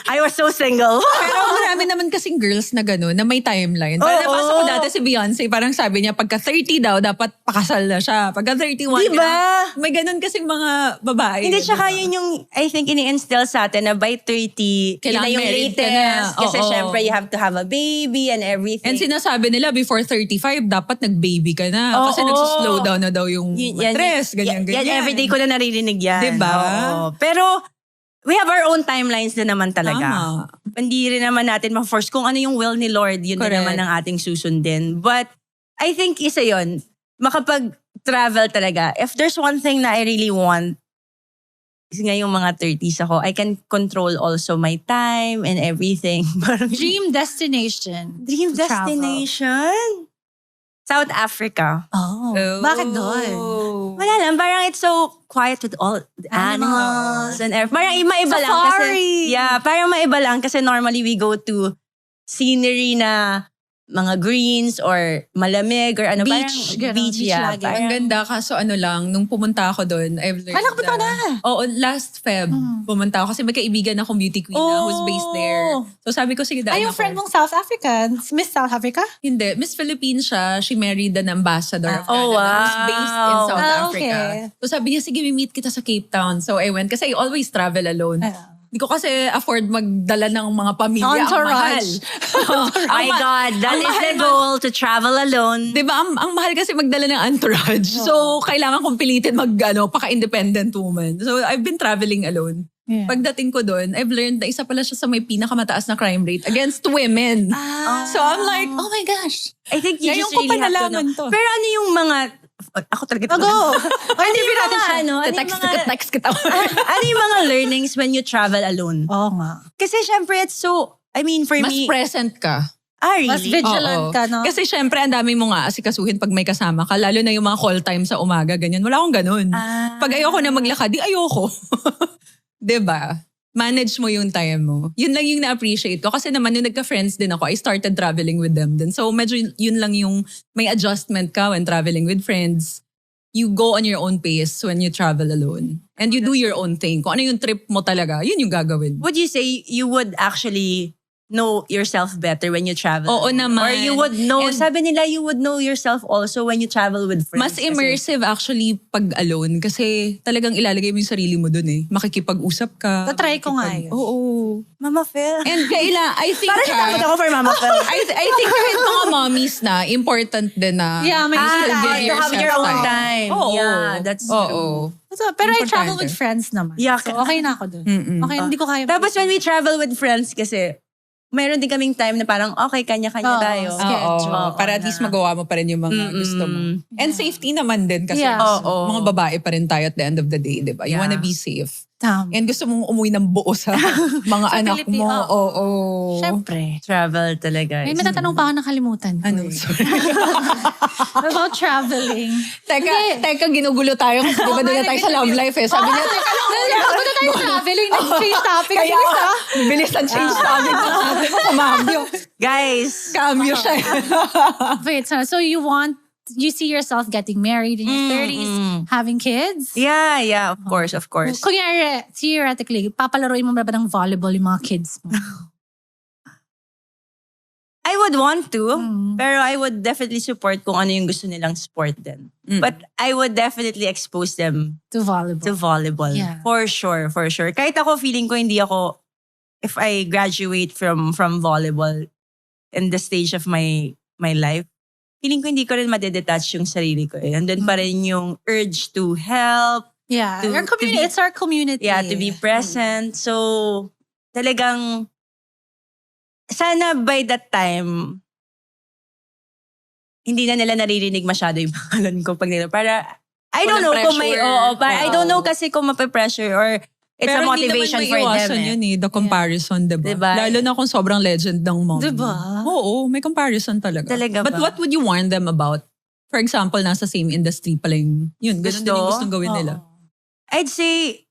I was so single. pero marami naman kasing girls na gano'n, na may timeline. Parang nabasa ko dati si Beyonce, parang sabi niya, pagka 30 daw, dapat pakasal na siya. Pagka 31, Diba? may ganun kasing mga babae. Hindi, tsaka diba? yun yung, I think, ini-instill sa atin na by 30, yun Kailangan na yung married ka latest. na. Kasi Oo. syempre, you have to have a baby and everything. And sinasabi nila, before 35, dapat nag-baby ka na. Kasi Oo. nagsuslow down na daw yung matres, ganyan. Yan, everyday ko na naririnig yan. Diba? Oo. Pero, we have our own timelines din naman talaga. Tama. Hindi rin naman natin ma-force kung ano yung will ni Lord, yun din Correct. naman ang ating susundin. But, I think isa yun, makapag-travel talaga. If there's one thing na I really want, is ngayong mga 30s ako, I can control also my time and everything. Parang Dream destination. dream to travel. destination. South Africa. Oh. Bakit doon? Wala lang, parang it's so quiet with all the animals and everything. Parang maiba lang kasi. Safari. Yeah, parang maiba lang kasi normally we go to scenery na mga greens or malamig or ano. Beach, parang gano'n, beach yeah. lagi. Ang ganda, kaso ano lang, nung pumunta ako doon, I've learned Nakapunta ka na? Oo, last Feb, pumunta ako. Kasi may kaibigan akong beauty queen na who's based there. So sabi ko, sige, daan Ay, yung ako. friend mong South African, Miss South Africa? Hindi, Miss Philippines siya. She married an ambassador of Oh, Canada who's wow. based in South Ah, Africa. okay. So sabi niya, sige, meet kita sa Cape Town. So I went, kasi I always travel alone. Hindi ko kasi afford magdala ng mga pamilya. Entourage. Ang mahal. My God, that is the goal, to travel alone. Diba, ang mahal kasi magdala ng entourage. So, kailangan kong pilitin paka-independent woman. So, I've been traveling alone. Yeah. Pagdating ko doon, I've learned na isa pala siya sa may pinakamataas na crime rate against women. So, I'm like, oh my gosh. I think you Ngayon just ko really pa have to nalaman know. to. Pero ano yung mga, ako talaga. Go! Ano yung mga, ano yung mga, Text kita. ano yung mga learnings when you travel alone? Oo nga. Kasi syempre it's so, I mean for Mas me, present ka. Really? Mas vigilant Oo. ka, no? Kasi syempre, ang dami mo nga asikasuhin pag may kasama ka. Lalo na yung mga call time sa umaga, ganyan. Wala akong ganun. Pag ayoko na maglakad, di ayoko. 'Di ba? Manage mo yung time mo. Yun lang yung na-appreciate ko. Kasi naman, nung nagka-friends din ako, I started traveling with them din. So medyo yun lang yung may adjustment ka when traveling with friends. You go on your own pace when you travel alone. And you do your own thing. Kung ano yung trip mo talaga, yun yung gagawin. Would you say you would actually know yourself better when you travel? Oo naman. Or you would know, And- sabi nila you would know yourself also when you travel with friends. Mas immersive actually pag alone. Kasi talagang ilalagay mo yung sarili mo dun eh. Makikipag-usap ka. Tatry ko nga yun. Oo. Mama Phil. And I think Parang natakot ako for Mama Phil. I think kahit mga mommies na, important din na Yeah, may you still time. give to have yourself your own time. time. Oo. Yeah, that's true. So, pero I travel Importante. with friends naman. Yeah. So, okay na ako dun. Mm-mm. Okay, hindi ko kaya. Tapos when we travel with friends kasi, mayroon din kaming time na parang okay, kanya-kanya Oo. tayo. Schedule. Oo. Para at least magawa mo pa rin yung mga gusto mo. And safety naman din kasi Yeah. Oo. mga babae pa rin tayo at the end of the day, di ba? You Yeah. wanna be safe. Tama. And gusto mong umuwi ng buo sa mga Sa anak mo. Pilipinas. Oo. Syempre. Travel talaga. May matatanong pa ako nakalimutan. Ano? Sorry. About traveling. Teka, ginugulo tayo. Di ba doon na tayo sa love life eh. Sabi niya, Punta tayo traveling. Nag-change topic. kaya bilis ang change topic ng ate ko. Kumambyo. Guys, Cambio siya. Wait, so you see yourself getting married in your 30s, having kids? yeah, of course. Kunyari, theoretically, papalaroin mo ba ng volleyball yung mga kids mo? I would want to, Mm. pero I would definitely support kung ano yung gusto nilang sport din. But I would definitely expose them To volleyball. to volleyball. Yeah. For sure. Kahit ako, feeling ko hindi ako, if I graduate from volleyball in the stage of my life, feeling ko hindi ko rin madedetach yung sarili ko. And then pa rin yung urge to help, Yeah. To- Our to community, be- it's our community. yeah, to be present. So, talagang, sana by that time, hindi na nila naririnig masyado yung pangalan ko pag nila. Para, I don't know Walang kung may, pressure. I don't know kasi kung mape-pressure or it's a motivation for them. yun eh. The comparison, diba? Diba? Lalo na kung sobrang legend ng mom. Diba? Oo, may comparison talaga. Talaga But ba? what would you warn them about? For example, nasa same industry pala yung, yun, ganun din yung gustong gawin nila. I'd say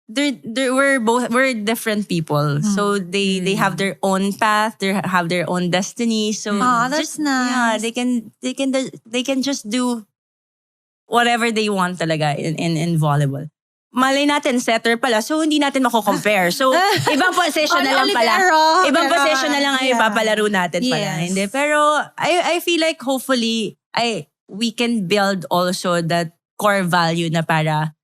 we're different people. So they have their own path, they have their own destiny. So That's nice. yeah, they can just do whatever they want talaga in volleyball. Malay natin, setter pala. So, hindi natin mako-compare. So, ibang position na lang pala. Ibang position na lang ang ipapalaro natin pala. Yes. Hindi. Pero, I feel like hopefully, we can build also that core value na para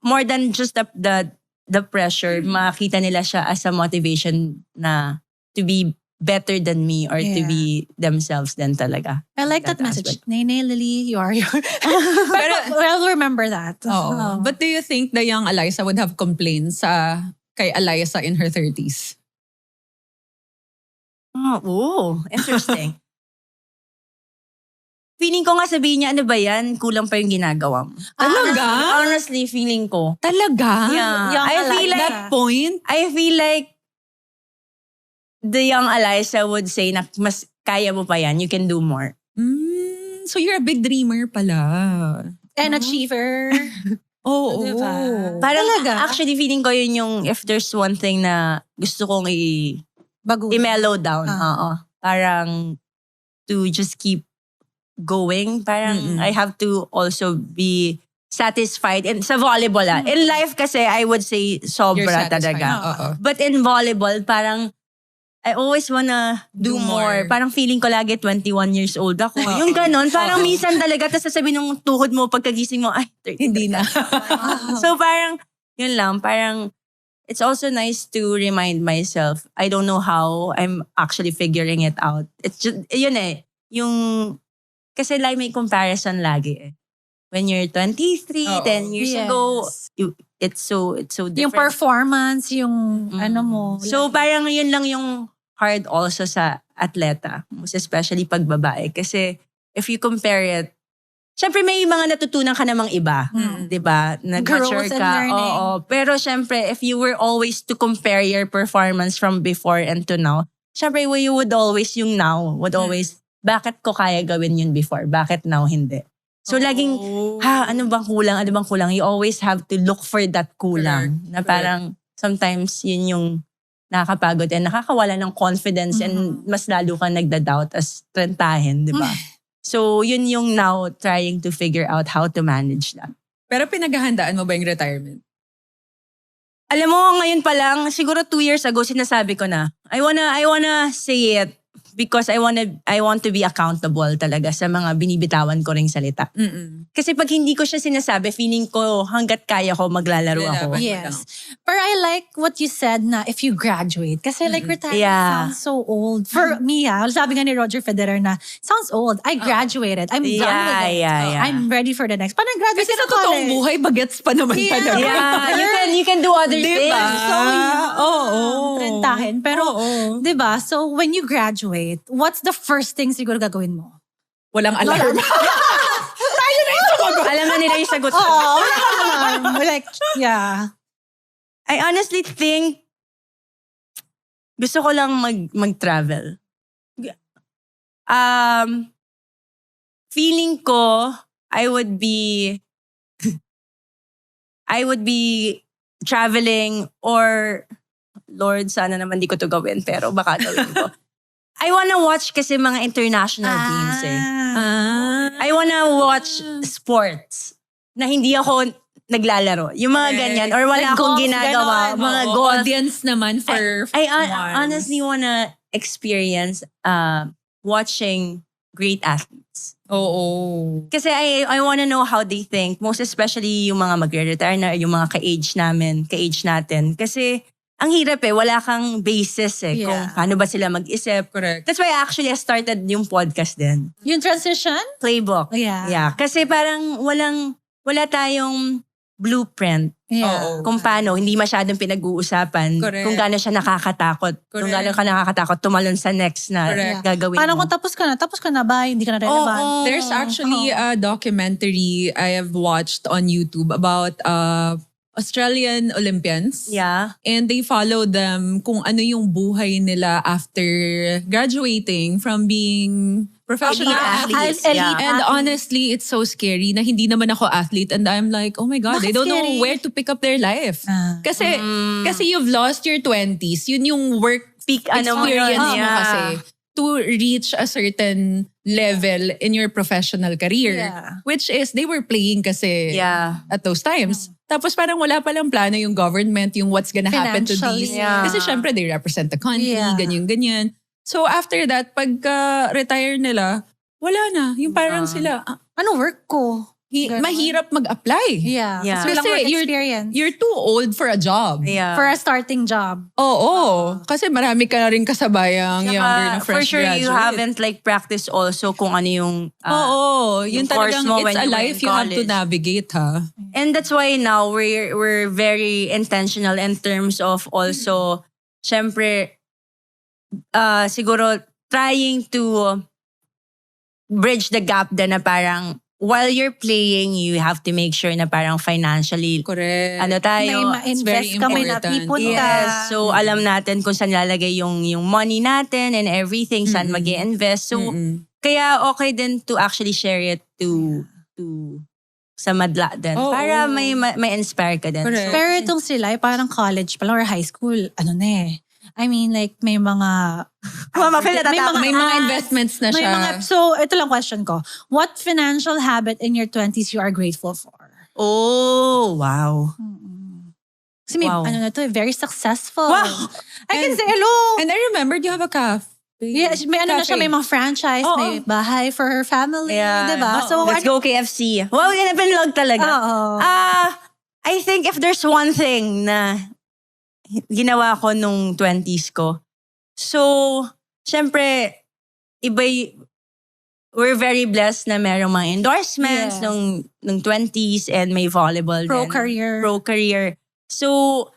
more than just the pressure, makita nila siya as a motivation na to be better than me or to be themselves then talaga. I like that message. Nene, Lily, you are your... Pero, I'll remember that. oh. But do you think the young Eliza would have complaints kay Eliza in her 30s? Oh, interesting. Feeling ko nga sabihin niya, ano ba yan? Kulang pa yung ginagawa mo. Talaga? Honestly, feeling ko. Talaga? Yeah. Young I feel Eliza. like, That point? I feel like the young Eliza would say na mas kaya mo pa yan, you can do more. So you're a big dreamer pala. An achiever. Oo. Diba? Parang Talaga? actually feeling ko yun yung if there's one thing na gusto kong Bago. i-mellow down. Ah. Oo. Parang to just keep going. Parang I have to also be satisfied. And sa volleyball In life kasi, I would say You're sobra satisfied. talaga. Oo. But in volleyball, parang I always wanna do more. Parang feeling ko lagi 21 years old ako. Yung ganon, parang minsan talaga, tapos sasabihin ng tuhod mo pagkagising mo, ay, 30 Hindi na. So parang, yun lang, parang it's also nice to remind myself, I don't know how I'm actually figuring it out. It's just, yun yung, kasi like may comparison lagi When you're 23, Oo. 10 years Yes. ago, it's so different. Yung performance, yung ano mo. So parang yun lang yung hard also sa atleta, most especially pag babae. Kasi if you compare it, syempre may mga natutunan ka namang iba, 'di ba? Nag-mature Growth and ka. learning. Oo. Pero syempre if you were always to compare your performance from before and to now, syempre you would always, yung now, would always, bakit ko kaya gawin yun before? Bakit now hindi? So laging, ano bang kulang? Ano bang kulang? You always have to look for that kulang. Na parang, sometimes yun yung nakakapagod and nakakawala ng confidence and mas lalo ka nagda-doubt as trentahin, di ba? So yun yung now trying to figure out how to manage that. Pero pinaghahandaan mo ba yung retirement? Alam mo, ngayon pa lang, siguro 2 years ago, sinasabi ko na, I wanna say it because I want to be accountable talaga sa mga binibitawan ko ring salita. Kasi pag hindi ko siya sinasabi, feeling ko hanggat kaya ko, maglalaro ako. Yes. But I like what you said na if you graduate. Kasi like retirement sounds so old. For me, sabi nga ni Roger Federer na, sounds old. I graduated. I'm done with it. I'm ready for the next. Parang graduate Kasi sa totoong buhay, bagets pa naman talaga. Yeah, you can do other things. So, trentahin. Pero, di ba? So, when you graduate, what's the first thing siguro gagawin mo? Walang alarm. Alam na nila yung sagot. Walang alarm. Like, yeah. I honestly think gusto ko lang mag-travel. Feeling ko I would be traveling or Lord, sana naman di ko to gawin pero baka gawin ko. I wanna watch kasi mga international games eh. I wanna watch sports na hindi ako naglalaro. Yung mga ganyan. Or wala Like akong golf, ginagawa. ganon. Mga golf. Audience naman for I once. honestly wanna experience watching great athletes. Oo. Kasi I wanna know how they think. Most especially yung mga magre-retire na, yung mga ka-age natin. Kasi ang hirap wala kang basis kung paano ba sila mag-isip. Correct. That's why actually I started yung podcast din. Yung transition? Playbook. Yeah. Kasi parang wala tayong blueprint. Yeah. Kung paano, hindi masyadong pinag-uusapan. Correct. Kung gaano siya nakakatakot. Kung gaano ka nakakatakot, tumalon sa next na gagawin Paano mo. kung tapos ka na ba? Hindi ka na relevant? There's actually a documentary I have watched on YouTube about Australian Olympians. Yeah. And they follow them kung ano yung buhay nila after graduating from being professional athletes. Elite And athletes. honestly, it's so scary na hindi naman ako athlete and I'm like, oh my God, they Bakit don't know scary? where to pick up their life. Kasi you've lost your 20s. Yun yung work Peak ano mo yun. experience mo kasi to reach a certain level in your professional career. Yeah. Which is, they were playing kasi at those times. Tapos parang wala palang plano yung government, yung what's gonna happen to Financially. these. Yeah. Kasi syempre, they represent the country, Yeah. ganyan-ganyan. So after that, pagka-retire nila, wala na. Yung parang sila, Ano work ko? Ganun. mahirap mag-apply. Yeah. Yeah. Kasi walang Kasi work you're- experience. You're too old for a job. Yeah. For a starting job. Oo. Kasi marami ka na rin kasabayang Saka, younger na fresh for sure, graduate. you haven't practiced also kung ano yung... Oo. Yun yung course talagang, mo when it's a you were life in you have to college. navigate, ha? And that's why now we're very intentional in terms of also, syempre, siguro trying to bridge the gap din na parang while you're playing, you have to make sure na parang financially, Correct. ano tayo. May It's very ma-invest ka, may important. napipon ka. Yes. So, alam natin kung saan lalagay yung money natin and everything, saan mag-i-invest. So, kaya okay din to actually share it to sa madla din. Oo. Para may inspire ka din. Correct. Pero itong sila, parang college pa lang or high school, ano na I mean, like, may mga... Mama, feel natatakot. May mga ads, investments na may siya. so, ito lang question ko. What financial habit in your 20s you are grateful for? Oh, wow. Kasi may, Wow. ano na to, very successful. Wow. I can say, hello. And I remembered you have a cafe. Yeah, may ano na siya, may mga franchise, Oo. may bahay for her family, Yeah. diba? So, Let's go KFC. Wow, pinalog talaga. Oo. I think if there's one thing na ginawa ko nung 20s ko, so, syempre, we're very blessed na merong mga endorsements Yes. nung 20s and may volleyball Pro din. career. Pro career. So,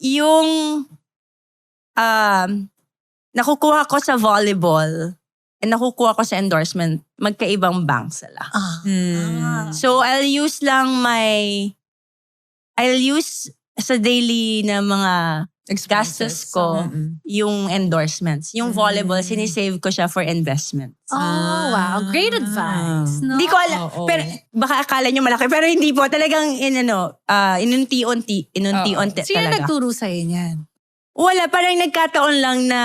yung nakukuha ko sa volleyball and nakukuha ko sa endorsement, magkaibang bank sila. So, I'll use sa daily na mga gastos ko yung endorsements. Yung volleyball, sinisave ko siya for investments. Oh, wow. Great advice. No? Hindi ko alam. Pero baka akala nyo malaki. Pero hindi po. Talagang inunti-unti Sino talaga. nagturo sa'yo niyan? Wala. Parang nagkataon lang na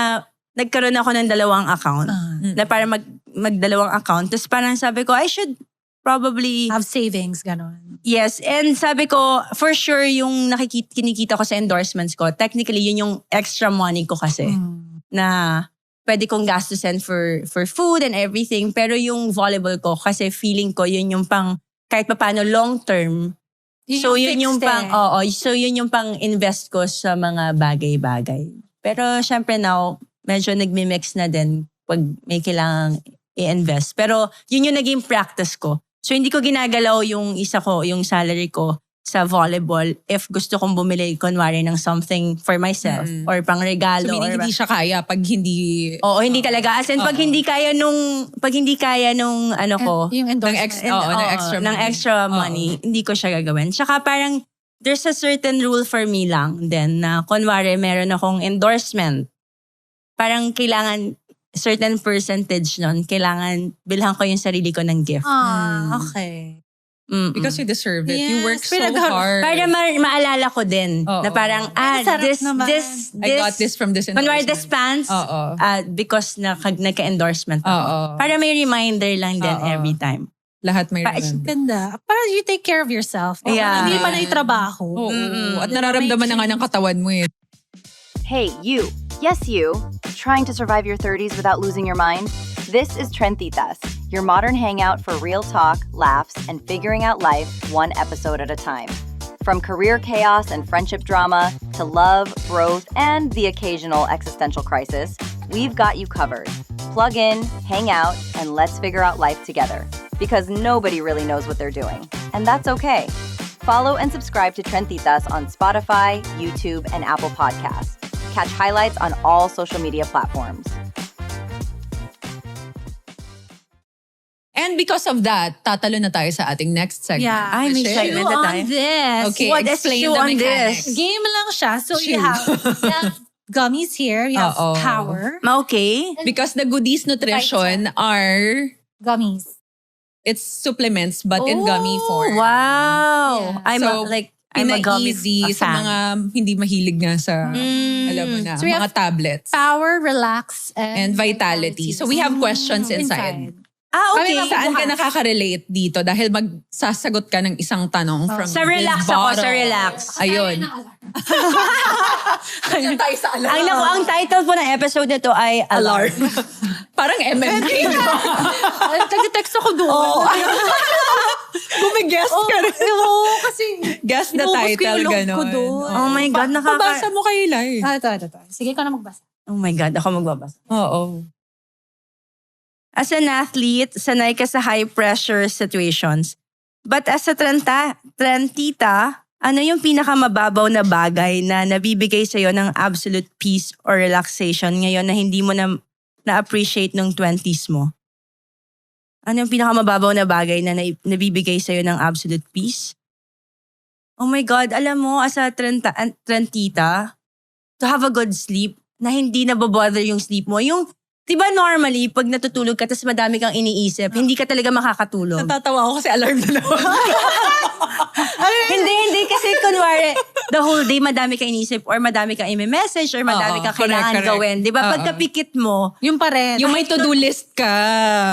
nagkaroon ako ng 2 account. Na parang magdalawang account. Tapos parang sabi ko, I should probably Have savings, gano'n. Yes, and sabi ko, for sure, yung kinikita ko sa endorsements ko, technically, yun yung extra money ko kasi. Na pwede kong gastusin for food and everything. Pero yung volleyball ko, kasi feeling ko, yun yung pang, kahit pa paano, long term. So, yun yung pang, so yun yung pang invest ko sa mga bagay-bagay. Pero, syempre now, medyo nagmi-mix na din pag may kailangang i-invest. Pero, yun yung naging practice ko. So, hindi ko ginagalaw yung yung salary ko sa volleyball if gusto kong bumili, kunwari, ng something for myself or pang regalo. So, meaning hindi siya kaya pag hindi... Oo, hindi talaga. As in, pag hindi kaya nung ano ko, Yung endorsement. ng extra money, hindi ko siya gagawin. Tsaka parang, there's a certain rule for me lang then na kunwari, meron akong endorsement. Parang kailangan certain percentage nun, kailangan bilhan ko yung sarili ko ng gift. Okay. Because you deserve it. You work Yes. so hard. Para maalala ko din na parang, sarap naman. I got this from this kunwari endorsement. this pants, because nagka-endorsement ako. Para may reminder lang din every time. Lahat may Pa- remember. Ganda. Parang you take care of yourself. Yeah. Hindi pa na itrabaho. Oo. At nararamdaman na nga ng katawan mo eh. Hey, you. Yes, you. Trying to survive your 30s without losing your mind? This is Trentitas, your modern hangout for real talk, laughs, and figuring out life one episode at a time. From career chaos and friendship drama to love, growth, and the occasional existential crisis, we've got you covered. Plug in, hang out, and let's figure out life together. Because nobody really knows what they're doing. And that's okay. Follow and subscribe to Trentitas on Spotify, YouTube, and Apple Podcasts. Catch highlights on all social media platforms. And because of that, tatalo na tayo sa ating next segment. Yeah. Ay, may Michelle? segment na tayo. On this. Okay, What is explain true the on mechanics. this? Game lang siya. So you Chew. have gummies here. You have Oo. power. Okay. Because the Goodies Nutrition are, Gummies. it's supplements but in gummy form. Wow. Yeah. I'm a gummy Pina-easy sa fan. mga hindi mahilig nga sa, alam mo na, So we mga have tablets. Power, relax, And vitality. So we have questions inside. Okay. Saan ka nakaka-relate dito? Dahil magsasagot ka ng isang tanong from Sa this relax ako, bottle. sa relax. Ayun. tayo sa Ang title po ng episode nito ay Alarm. Parang MMK. Nag-text ako doon. Bumig-guest ka rin. Oo, kasi Guess the inubos ko title, yung loob gano'n. ko doon. Oh my God, Pabasa mo kay Eli. Ito. Sige, ikaw na magbasa. Oh my God, ako magbabasa. Oo. As an athlete, sanay ka sa high-pressure situations. But as a trentita, ano yung pinakamababaw na bagay na nabibigay sa'yo ng absolute peace or relaxation ngayon na hindi mo na-appreciate nung 20s mo? Ano yung pinakamababaw na bagay na nabibigay sa'yo ng absolute peace? Oh my God, alam mo, as a trentita, to have a good sleep, na hindi nabobother yung sleep mo. Yung, diba normally, pag natutulog ka, tapos madami kang iniisip, hindi ka talaga makakatulog. Natatawa ako kasi alarm na naman. Hindi. Kasi kunwari, the whole day, madami kang iniisip or madami kang i-message or madami Oo, kang kailangan correct. gawin. Diba? Oo. Pagkapikit mo, Yung pa rin. Yung may to-do list ka.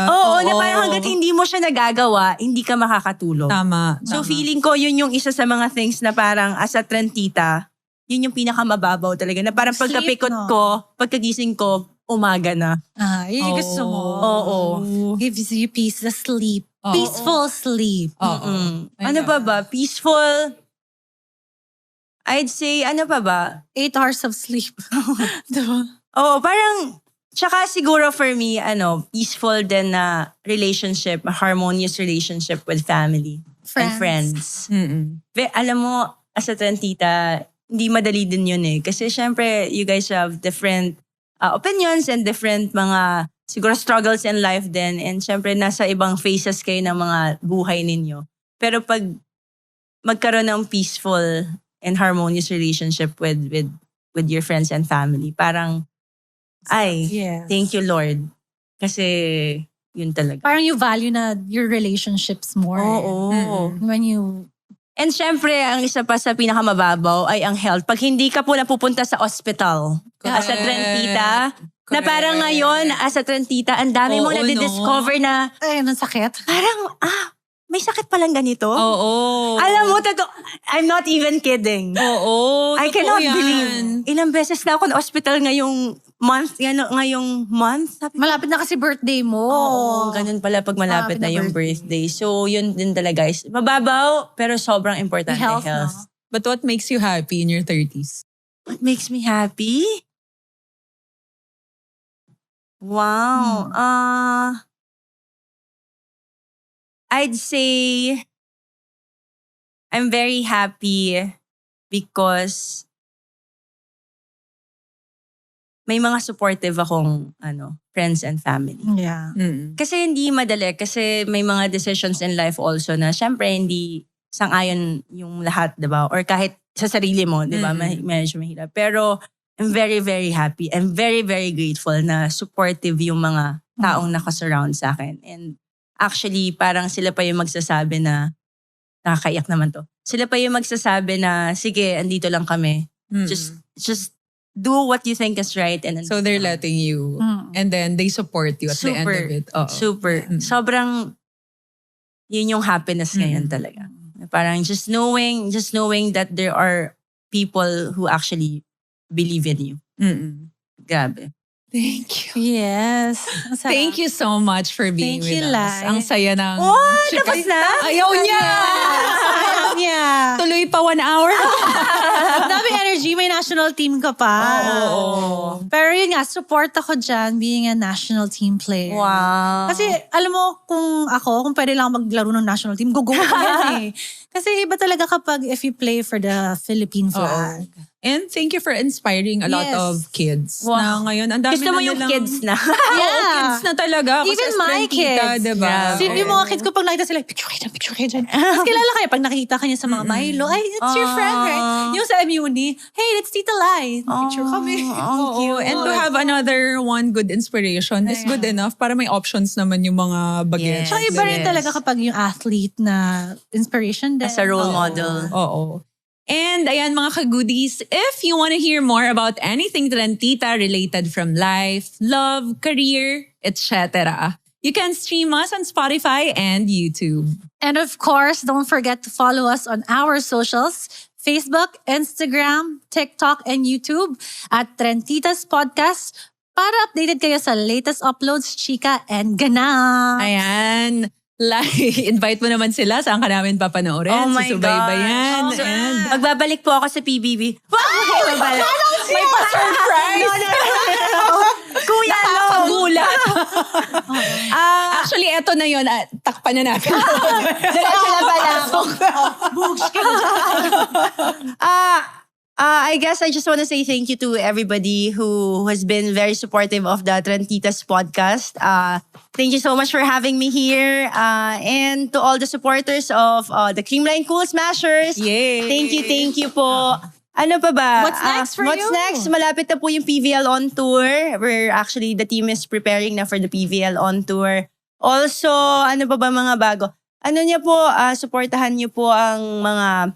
oo, na parang hanggat hindi mo siya nagagawa, hindi ka makakatulog. Tama. So feeling ko, yun yung isa sa mga things na parang as a trentita, yun yung pinakamababaw talaga. Na parang Sleep, pagkapikot no? ko, pagkagising ko, umaga na. Yun yung gusto mo. Oo. Gives you peace, the sleep. Oo. Peaceful sleep. Oo. Ano pa ba? Peaceful. I'd say, ano pa ba? 8 hours of sleep. Diba? Oo, parang, tsaka siguro for me, peaceful din na relationship, a harmonious relationship with family and friends. Mm-mm. Alam mo, as a trentita, hindi madali din yun eh. Kasi syempre, you guys have different opinions and different mga siguro struggles in life din. And syempre, nasa ibang phases kayo ng mga buhay ninyo. Pero pag magkaroon ng peaceful and harmonious relationship with with your friends and family. Parang, Yes. thank you Lord. Kasi, yun talaga. Parang you value na your relationships more. Oo. When you... And syempre, ang isa pa sa pinakamababaw ay ang health. Pag hindi ka po napupunta sa hospital, as a trentita, na parang ngayon, as a trentita, ang dami mong nadidiscover na, Ay, ang sakit. parang, may sakit palang ganito. Oo. Alam mo, I'm not even kidding. Oo. I totoo cannot yan. believe. Ilang beses na ako na hospital ngayong month. Sabi ko, Malapit na kasi birthday mo. oo, ganun pala pag malapit na yung birthday. So, yun din talaga guys. Mababaw, pero sobrang importante. Health, Health. no? But what makes you happy in your 30s? What makes me happy? Wow. I'd say I'm very happy because may mga supportive akong friends and family. Yeah. Kasi hindi madali. Kasi may mga decisions in life also na syempre hindi sang-ayon yung lahat, di ba? Or kahit sa sarili mo, di ba? Medyo mahirap. Pero I'm very, very happy. I'm very, very grateful na supportive yung mga taong nakasurround sa akin. And actually, parang sila pa yung magsasabi na, nakakaiyak naman to. Sila pa yung magsasabi na, sige, andito lang kami. Just do what you think is right. And So they're letting you. And then they support you at the end of it. Oo. Super. Sobrang, yun yung happiness ngayon talaga. Parang just knowing that there are people who actually believe in you. Grabe. Thank you. Yes. Thank you so much for being Thank you, with us. Lai. Ang saya ng... Tapos na? Ayaw niya! Yeah. Tuloy pa 1 hour. Ang daming energy. May national team ka pa. Oo. Pero yun nga, support ako dyan being a national team player. Wow. Kasi alam mo, kung pwede lang maglaro ng national team, go yan eh. Kasi iba talaga kapag if you play for the Philippine flag. And thank you for inspiring a lot Yes. of kids. Wow. Na ngayon, ang dami Gusto mo na yung nilang- kids na. Oo, kids na talaga. Kasi Even as my trendita, kids. diba? Yung mga kids ko pag nakita sila, picture kayo dyan. Tapos kilala kayo, pag nakikita kanya sa mga Milo, ay, it's your friend, right? Yung sa MUNI, hey, it's Tita Lai. Picture kami. Oo, and to have another one good inspiration is good enough para may options naman yung mga bagets. Tsaka iba rin talaga kapag yung athlete na inspiration din. As a role model. Oo. And ayan mga ka-goodies, if you want to hear more about anything Trentita related from life, love, career, etc., you can stream us on Spotify and YouTube. And of course, don't forget to follow us on our socials, Facebook, Instagram, TikTok, and YouTube at Trentitas Podcast para updated kayo sa latest uploads, chika, and ganap. Ayan. Invite mo naman sila. Saan ka namin papanoorin? Oh my Susubaybayan. gosh. And Magbabalik po ako sa PBB. may pa-surprise. Kuya, no! Pagulat. Actually, eto na yun. Takpan na natin. Diretso na pala ako. I guess I just want to say thank you to everybody who has been very supportive of the Trentitas podcast. Thank you so much for having me here. And to all the supporters of the Creamline Cool Smashers. Yay! Thank you po. Ano pa ba? What's next for what's you? next? Malapit na po yung PVL on tour. Where actually the team is preparing na for the PVL on tour. Also, ano pa ba mga bago? Ano niya po, supportahan niyo po ang mga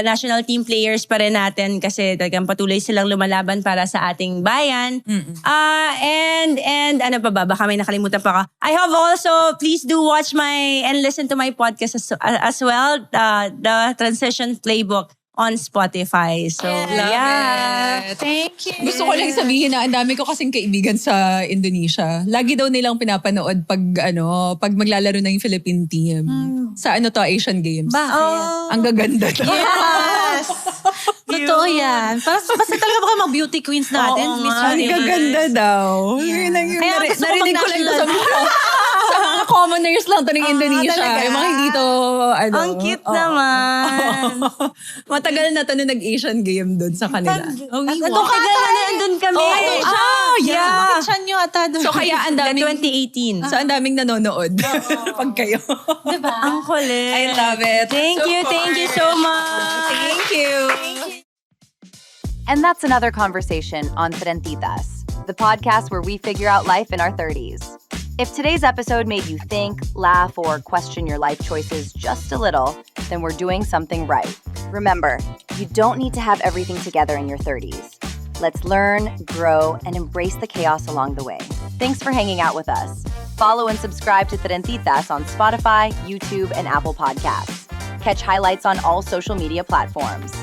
national team players pa rin natin kasi talagang patuloy silang lumalaban para sa ating bayan. And ano pa ba? Baka may nakalimutan pa ako. I have also, please do watch and listen to my podcast as well, the Transition Playbook on Spotify. So, yeah. it. Thank you. Gusto ko lang sabihin na ang dami ko kasing kaibigan sa Indonesia. Lagi daw nilang pinapanood pag maglalaro na yung Philippine team. Sa Asian Games. Bakit? Ang gaganda daw. Yes! Totoo yan. Basta talaga baka mga beauty queens natin. Oo Miss nga. Ang Universe. gaganda daw. Yun ang Kaya gusto ko narinig ko lang ito sa mag-national. sa mga commoners lang to ng Indonesia. talaga? Yung mga hindi to, Ang cute naman. Matagal na to nung nag-Asian game doon sa kanila. Ang Tagal na nandun kami. Yeah. Picture nyo ata doon. So kaya ang daming, 2018. so ang daming nanonood pag kayo. Diba? Ang kulit. I love it. Thank So you far. so much. Thank you. And that's another conversation on Trentitas, the podcast where we figure out life in our 30s. If today's episode made you think, laugh, or question your life choices just a little, then we're doing something right. Remember, you don't need to have everything together in your 30s. Let's learn, grow, and embrace the chaos along the way. Thanks for hanging out with us. Follow and subscribe to Trentitas on Spotify, YouTube, and Apple Podcasts. Catch highlights on all social media platforms.